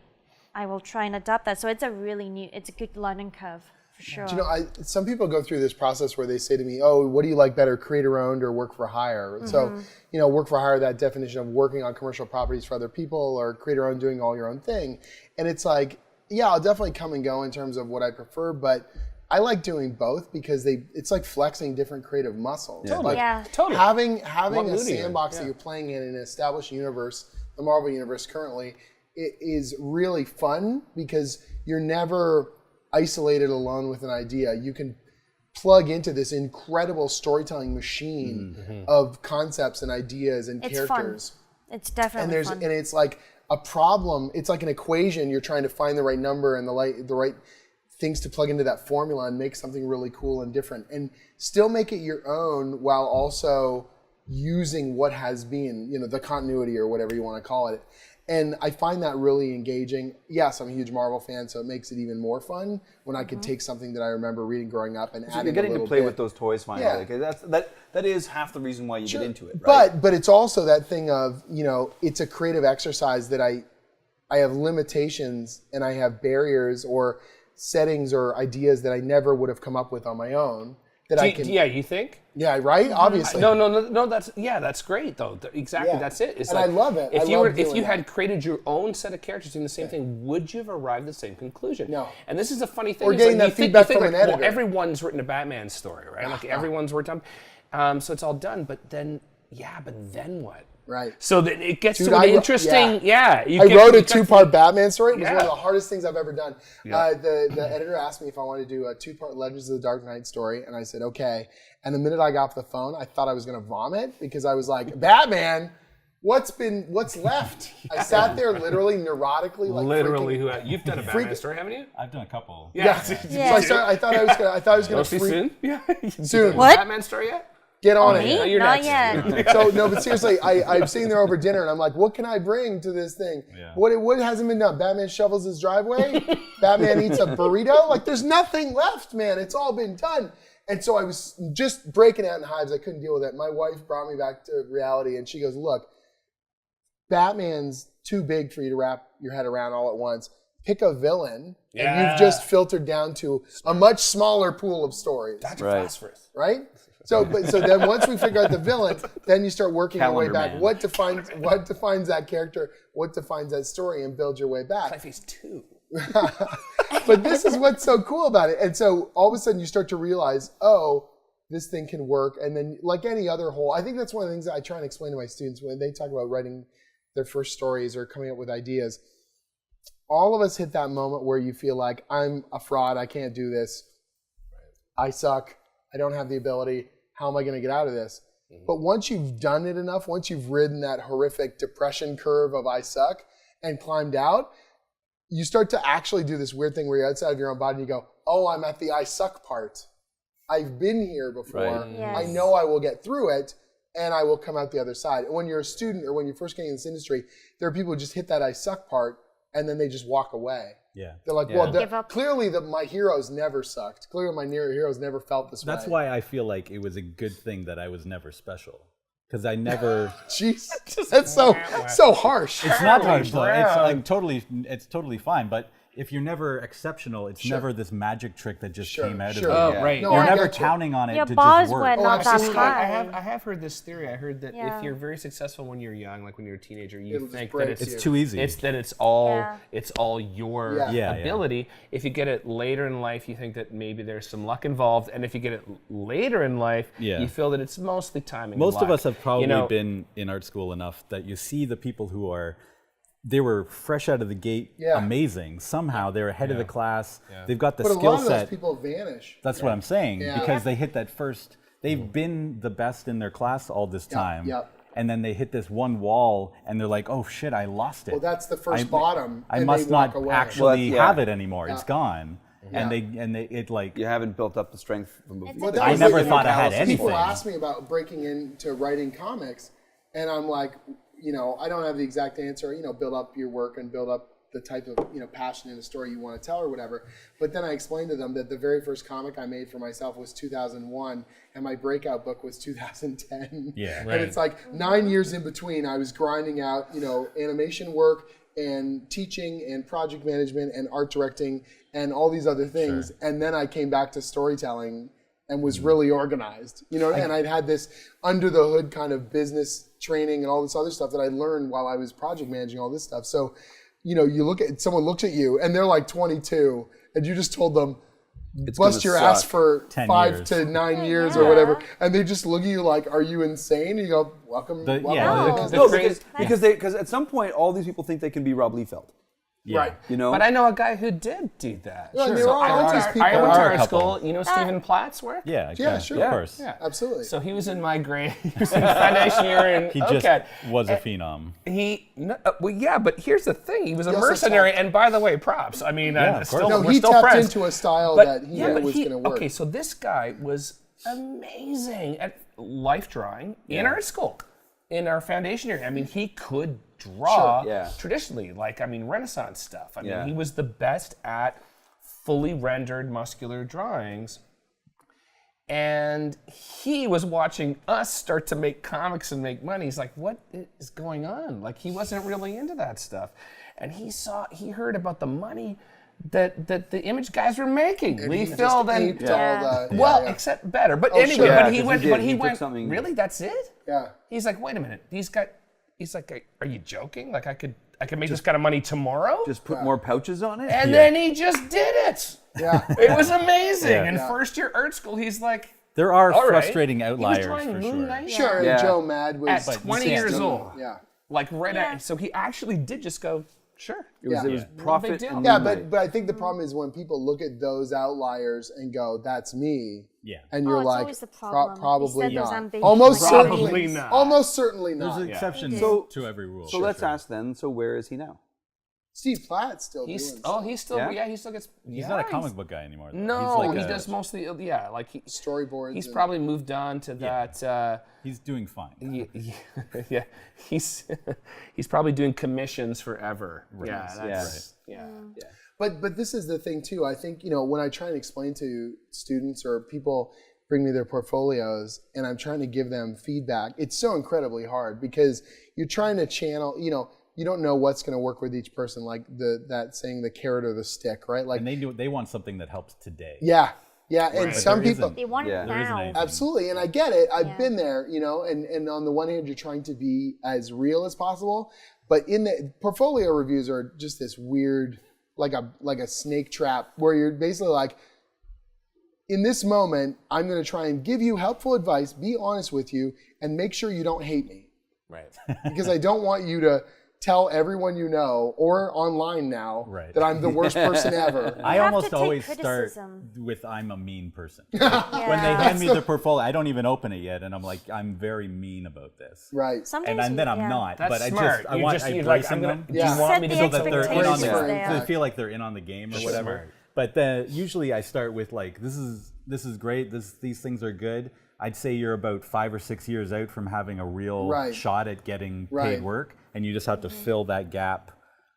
I will try and adapt that. So it's it's a good learning curve for sure. Do you know, some people go through this process where they say to me, oh, what do you like better, creator-owned or work for hire? So, work for hire, that definition of working on commercial properties for other people, or creator-owned, doing all your own thing. And it's like, I'll definitely come and go in terms of what I prefer, but I like doing both because it's like flexing different creative muscles. Totally. Totally. Having a sandbox that you're playing in an established universe, the Marvel universe currently, it is really fun because you're never isolated alone with an idea. You can plug into this incredible storytelling machine of concepts and ideas and characters. Fun. It's definitely fun. And it's like a problem. It's like an equation. You're trying to find the right number and the right things to plug into that formula and make something really cool and different, and still make it your own while also using what has been, the continuity or whatever you want to call it. And I find that really engaging. Yes, I'm a huge Marvel fan, so it makes it even more fun when I could take something that I remember reading growing up and add in a little bit. You're getting to play with those toys finally. That is half the reason why you get into it, right? But it's also that thing of, it's a creative exercise that I have limitations and I have barriers or settings or ideas that I never would have come up with on my own. You think? Yeah, right? Obviously. No, that's great though. Exactly, that's it. I love it. If you had created your own set of characters doing the same thing, would you have arrived at the same conclusion? No. And this is a funny thing. Or getting that feedback from an editor. Well, everyone's written a Batman story, right? Everyone's worked on. So it's all done, but then what? Right. So then it gets to an interesting, I wrote a 2-part Batman story. It was one of the hardest things I've ever done. The editor asked me if I wanted to do a 2-part Legends of the Dark Knight story, and I said, okay. And the minute I got off the phone, I thought I was going to vomit because I was like, Batman, what's left? I sat there literally neurotically, you've done a Batman story, haven't you? I've done a couple. Yeah. So I thought I was going to freak. Soon? Yeah. Soon. What? Batman story yet? Get on it. No, you're not next. yet. So no, but seriously, I'm sitting there over dinner and I'm like, what can I bring to this thing? Yeah. What hasn't been done? Batman shovels his driveway. Batman eats a burrito. Like there's nothing left, man. It's all been done. And so I was just breaking out in hives. I couldn't deal with it. My wife brought me back to reality, and she goes, look, Batman's too big for you to wrap your head around all at once. Pick a villain, and you've just filtered down to a much smaller pool of stories. That's phosphorus. Right? So then once we figure out the villain, then you start working your way back. Man. What defines that character? What defines that story? And build your way back. Clayface 2. But this is what's so cool about it. And so all of a sudden you start to realize, this thing can work. And then like any other whole, I think that's one of the things that I try and explain to my students when they talk about writing their first stories or coming up with ideas. All of us hit that moment where you feel like, I'm a fraud, I can't do this, I suck, I don't have the ability, how am I going to get out of this? But once you've done it enough, once you've ridden that horrific depression curve of I suck and climbed out, you start to actually do this weird thing where you're outside of your own body and you go, oh, I'm at the I suck part. I've been here before. Right. Yes. I know I will get through it, and I will come out the other side. And when you're a student or when you're first getting in this industry, there are people who just hit that I suck part, and then they just walk away. Yeah. They're like, Yeah. well, Give up. clearly my heroes never sucked. Clearly my heroes never felt this way. That's why I feel like it was a good thing that I was never special. Because I never... Jeez, that's so harsh. It's not harsh, though. It's Brown. like it's totally fine. But if you're never exceptional, it's never this magic trick that just came out of sure. it. Oh, Yeah. right. No, You're I never get you. counting on it Your to bars just work. were not that absolutely. high. I have heard this theory. I heard that Yeah. if you're very successful when you're young, like when you're a teenager, you It'll just think break that you. It's too easy. it's all Yeah. your Yeah. Yeah, ability. If you get it later in life, you think that maybe there's some luck involved, and if you get it later in life, Yeah. you feel that it's mostly timing. and Most of luck. us have probably You know, been in art school enough that you see the people who are, they were fresh out of the gate, Yeah. amazing. Somehow they're ahead of the class. They've got the But a skill lot of those set. people vanish. That's what I'm saying. Yeah. Because they hit that first, they've been the best in their class all this time. yep. And then they hit this one wall and they're like, oh shit, I lost it. Well, that's the first bottom, I and must they walk not away. actually Well, that's- yeah. have it anymore. It's gone. And it like, You haven't built up the strength from before. Well, that I was never like- thought I had People People anything. ask me about breaking into writing comics, and I'm like, I don't have the exact answer. Build up your work and build up the type of passion in a story you want to tell or whatever. But then I explained to them that the very first comic I made for myself was 2001, and my breakout book was 2010. Yeah. And it's like 9 years in between, I was grinding out, animation work and teaching and project management and art directing and all these other things. And then I came back to storytelling and was really organized, and I'd had this under the hood kind of business training and all this other stuff that I learned while I was project managing all this stuff. So, you look at, someone looks at you and they're like 22 and you just told them, bust your gonna ass suck. for 10 5 years. to 9 years or whatever. And they just look at you like, are you insane? And you go, welcome. The- welcome yeah, to the- business." the No, crazy- because at some point all these people think they can be Rob Liefeld. Right. But I know a guy who did do that. Yeah, there are I went artist to people. I went to There are a art couple. school. Stephen Platt's work? yeah, Yeah, sure. of course. Yeah. Absolutely. So he was in my grade. He was in foundation year in He just OCAD. was a phenom. But here's the thing. He was a also mercenary, tapped- and by the way, props. I mean, Yeah, of still, course. no, we're he still tapped friends. into a style But- that he yeah, knew but was going to work. Okay, so this guy was amazing at life drawing in art school, in our foundation year. I mean, he could draw Sure, yeah. traditionally, Renaissance stuff. I mean, Yeah. he was the best at fully rendered muscular drawings. And he was watching us start to make comics and make money. He's like, what is going on? Like, he wasn't really into that stuff. And he heard about the money that the image guys were making. Lee He Phil just aped then, all the, well, yeah. except better. But Oh, anyway, sure. Yeah, but he 'cause went, he but did. he He took went, something- really, that's it? Yeah. He's like, wait a minute. He's like, are you joking? Like, I could make this kind of money tomorrow? Just put more pouches on it. And then he just did it. Yeah. It was amazing. Yeah. In Yeah. first year art school, he's like, There are all right. frustrating He was outliers drawing for Moon sure. Knight Sure, and Yeah. Joe Mad was at 20 years 16. old. Yeah. Like right Yeah. at, so he actually did just go, sure. It was Yeah. profit. deal. and Yeah, Moonlight. but I think the problem is when people look at those outliers and go, "That's me," Yeah. and you're it's like, always the problem. "Probably Instead there's not." ambition. Almost Probably certainly not. Almost certainly There's not. exceptions So- to every rule. so let's ask then. So where is he now? Steve Platt's still doing He's stuff. he still Yeah? he still gets. He's not a comic book guy anymore. Though. No, he's like he a- does mostly like he. storyboards. He's and- probably moved on to that. He's doing fine. Yeah, he's probably doing commissions forever. Yeah, that's, yeah. But this is the thing too. I think when I try and explain to students or people bring me their portfolios and I'm trying to give them feedback, it's so incredibly hard because you're trying to channel. You don't know what's going to work with each person, like that saying, the carrot or the stick, right? Like, And they want something that helps today. yeah, and But some there people. isn't. They want Yeah. it There isn't now. anything. Absolutely, and I get it. I've Yeah. been there, and on the one hand, you're trying to be as real as possible, but in the portfolio reviews are just this weird, like a snake trap, where you're basically like, in this moment, I'm going to try and give you helpful advice, be honest with you, and make sure you don't hate me. Right. Because I don't want you to tell everyone you know or online now that I'm the worst person ever. I have almost to take always start criticism. with I'm a mean person. When they hand me the portfolio, I don't even open it yet, and I'm like, I'm very mean about this. Right. Sometimes And then I'm not. That's but smart. I want you're bracing I'm gonna, them do you want me to Set so the that they're in on the expectations game. there. So they feel like they're in on the game or whatever. But usually I start with like, this is great. These things are good. I'd say you're about 5 or 6 years out from having a real shot at getting paid work, and you just have to fill that gap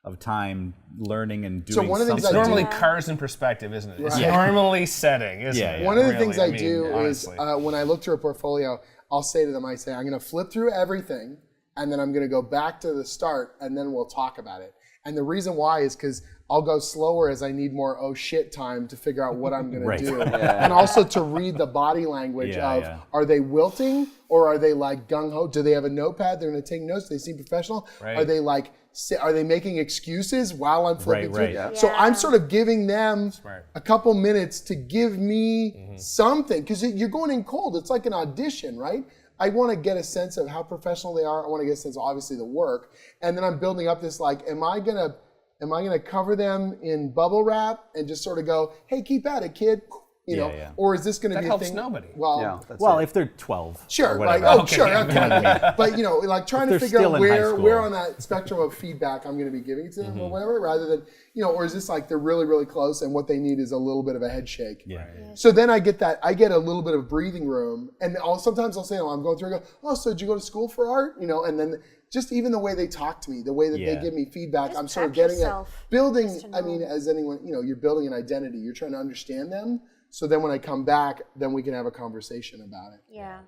of time learning and doing one of the things something. I It's do- normally cars in perspective, isn't it? It's normally setting, isn't it? One of the Really, things I mean, do honestly. is when I look through a portfolio, I'll say to them, I say, I'm going to flip through everything, and then I'm going to go back to the start, and then we'll talk about it. And the reason why is because I'll go slower as I need more oh shit time to figure out what I'm going to do. And also to read the body language of, are they wilting or are they like gung-ho? Do they have a notepad? They're going to take notes. Do they seem professional? Are they like, are they making excuses while I'm flipping through? So I'm sort of giving them a couple minutes to give me something, because you're going in cold. It's like an audition, right? I want to get a sense of how professional they are. I want to get a sense of obviously the work, and then I'm building up this like, am I gonna cover them in bubble wrap and just sort of go, hey, keep at it, kid, you know, or is this going to be a helps thing? nobody. Well, if they're 12, sure, or like whatever. okay. But you know, like trying to they're figure still out in high where school. on that spectrum of feedback I'm going to be giving it to them or whatever, rather than, you know, or is this like they're really, really close and what they need is a little bit of a head shake. So then I get a little bit of breathing room, and sometimes I'll say, oh, I'm going through, I go, oh, so did you go to school for art? You know, and then just even the way they talk to me, the way that they give me feedback, Just I'm sort of prep getting yourself, at building, just to I mean, know. as anyone, you know, you're building an identity, you're trying to understand them. So then when I come back, then we can have a conversation about it. Yeah.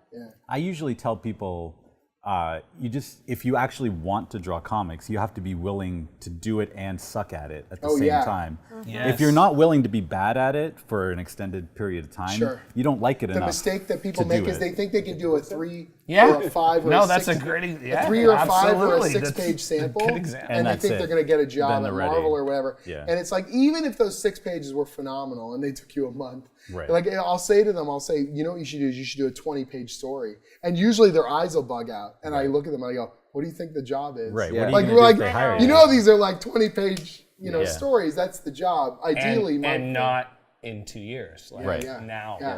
I usually tell people, if you actually want to draw comics, you have to be willing to do it and suck at it at the same time. If you're not willing to be bad at it for an extended period of time, you don't like it enough. The mistake that people make is they think they can do a 3 Yeah. or a 5 or No, a that's 6, a great a 3 or a 5 or a absolutely. 6-page sample, good example. and they that's think it. they're going to get a job Then at they're ready. Marvel or whatever. Yeah. And it's like, even if those 6 pages were phenomenal and they took you a month, Right. like I'll say to them, you know what you should do is you should do a 20-page story. And usually their eyes will bug out. And I look at them and I go, what do you think the job is? Right. Yeah. What are you Like, gonna do if they hire you know these are like 20-page, you know, Yeah. stories. That's the job. Ideally, and not in 2 years. Like Right. now. Yeah.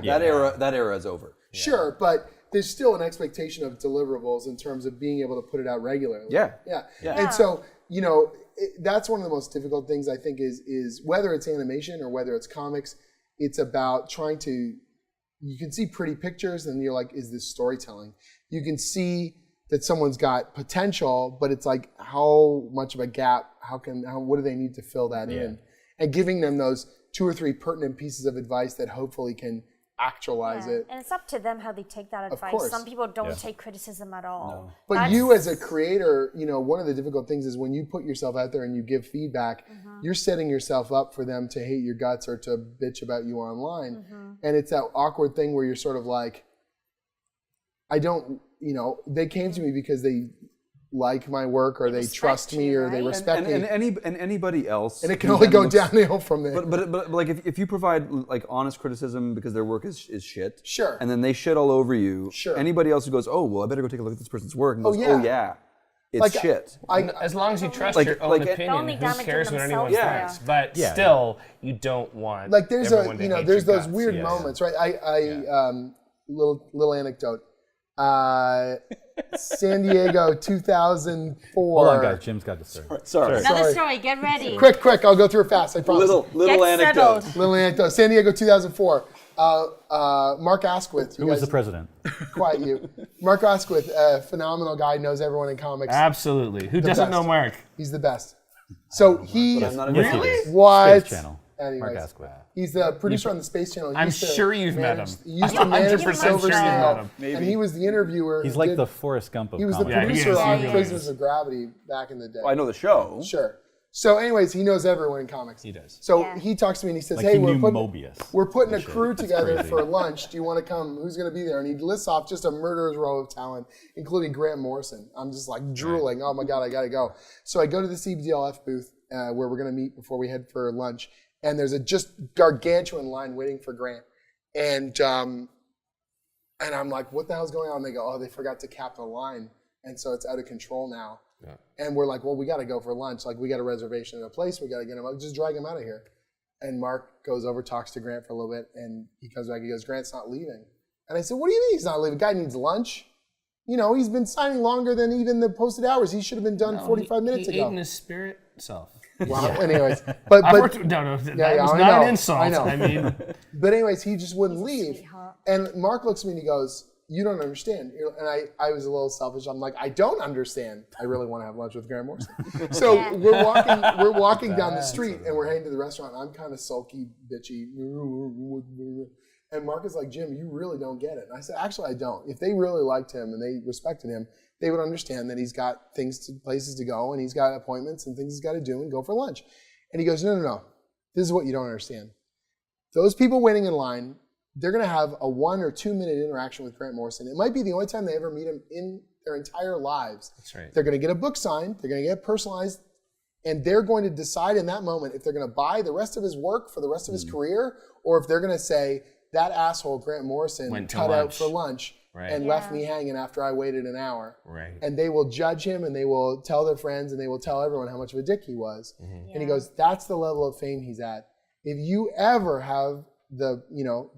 That era is over. Sure, but there's still an expectation of deliverables in terms of being able to put it out regularly. Yeah. And so, you know, that's one of the most difficult things I think is whether it's animation or whether it's comics, it's about trying to, you can see pretty pictures and you're like, is this storytelling? You can see that someone's got potential, but it's like, how much of a gap, what do they need to fill that in? And giving them those 2 or 3 pertinent pieces of advice that hopefully can actualize it. And it's up to them how they take that advice. course. Some people don't take criticism at all. But That's- you as a creator, you know, one of the difficult things is when you put yourself out there and you give feedback, you're setting yourself up for them to hate your guts or to bitch about you online. And it's that awkward thing where you're sort of like, they came to me because they like my work or they respect trust me you, or they right? respect me. And anybody else. And it can who only then go looks- downhill from there. But like if you provide like honest criticism because their work is shit, Sure. and then they shit all over you. Sure. Anybody else who goes, oh well, I better go take a look at this person's work, and goes, yeah. oh yeah, it's Like, shit. As long as you trust Like- your own like- opinion, Only who damaging cares what anyone themselves, thinks? But still, you don't want Like there's everyone to hate there's your those guts. weird moments, right? Little anecdote. San Diego 2004. Hold on, guys. Jim's got to start. Sorry. Another story, get ready. Quick, I'll go through it fast, I promise. Little Get anecdote. settled. Little anecdote. San Diego 2004. Mark Asquith. Who was the president? Quiet you. Mark Asquith, a phenomenal guy, knows everyone in comics. Absolutely. Who doesn't best. know Mark? He's the best. So he I'm not a Yes, he really? is. what? Space Channel. Anyways, Mark Asquith. he's the producer on the Space Channel. He I'm used to sure you've met manage- him. He used to I'm manage 100% the Silver sure you've Scale, met him. and he was the interviewer. He's who like did- the Forrest Gump of He was the comics. producer he on is. Prisoners of Gravity back in the day. I know the show. Sure. So, anyways, he knows everyone in comics. He does. So Yeah. he talks to me and he says, Like "Hey, he we're knew putting, Mobius. we're putting a and shit. crew That's together crazy. for lunch. Do you want to come? Who's going to be there?" And he lists off just a murderer's row of talent, including Grant Morrison. I'm just like drooling. Oh my god, I gotta go. So I go to the CBDLF booth where we're going to meet before we head for lunch. And there's a just gargantuan line waiting for Grant. And I'm like, what the hell's going on? They go, oh, they forgot to cap the line. And so it's out of control now. Yeah. And we're like, well, we got to go for lunch. Like, we got a reservation at a place. We got to get him out. Just drag him out of here. And Mark goes over, talks to Grant for a little bit. And he comes back. He goes, Grant's not leaving. And I said, what do you mean he's not leaving? Guy needs lunch. You know, he's been signing longer than even the posted hours. He should have been done 45 minutes he ago. ate in his spirit self. Well, anyways. But No, that was not an insult. I know. I mean, but anyways, he just wouldn't leave. Sweetheart. And Mark looks at me and he goes, you don't understand. And I was a little selfish. I'm like, I don't understand. I really want to have lunch with Grant Morrison. So we're walking down the street and we're heading to the restaurant. I'm kind of sulky, bitchy. And Mark is like, Jim, you really don't get it. And I said, actually, I don't. If they really liked him and they respected him, they would understand that he's got places to go and he's got appointments and things he's got to do and go for lunch. And he goes, no. This is what you don't understand. Those people waiting in line, they're going to have a 1 or 2 minute interaction with Grant Morrison. It might be the only time they ever meet him in their entire lives. That's right. They're going to get a book signed. They're going to get personalized. And they're going to decide in that moment if they're going to buy the rest of his work for the rest of his career, or if they're going to say, that asshole Grant Morrison Went to cut out lunch. for lunch Right. and left me hanging after I waited an hour. Right. And they will judge him and they will tell their friends and they will tell everyone how much of a dick he was. And he goes, that's the level of fame he's at. If you ever have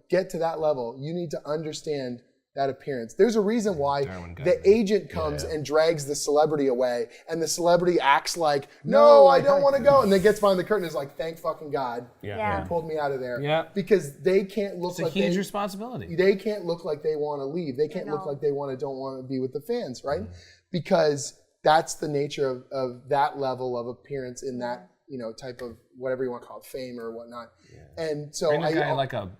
get to that level, you need to understand that appearance. There's a reason why the agent comes and drags the celebrity away, and the celebrity acts like, no, I don't want to go, and then gets behind the curtain and is like, thank fucking God, Yeah. he pulled me out of there. Yeah. Because they can't look It's a like huge responsibility. they can't look like they want to leave. They can't look like they don't want to be with the fans, right? Because that's the nature of that level of appearance in that type of whatever you want to call it, fame or whatnot. And so Bring a guy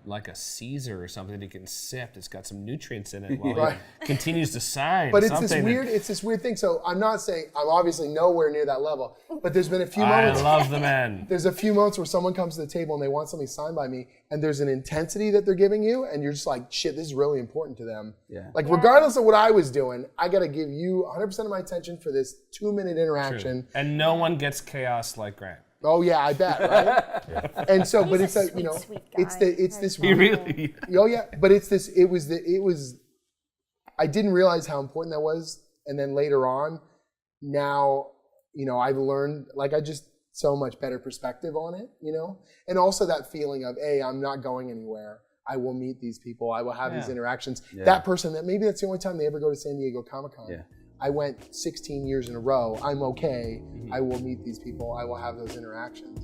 like a Caesar or something that he can sift. It's got some nutrients in it while Right. he continues to sign. But it's this weird thing. So I'm not saying I'm obviously nowhere near that level, but there's been a few moments. I love the men. There's a few moments where someone comes to the table and they want something signed by me, and there's an intensity that they're giving you, and you're just like, shit, this is really important to them. Yeah. Like regardless of what I was doing, I got to give you 100% of my attention for this 2 minute interaction. And no one gets chaos like Grant. Oh yeah, I bet, right? And so, but it's like, sweet it's guy. this. He really. Oh yeah, but it's this. It was. I didn't realize how important that was, and then later on, now I've learned I just so much better perspective on it, and also that feeling of, hey, I'm not going anywhere. I will meet these people. I will have these interactions. Yeah. That person that maybe that's the only time they ever go to San Diego Comic-Con. Yeah. I went 16 years in a row. I'm okay. I will meet these people. I will have those interactions.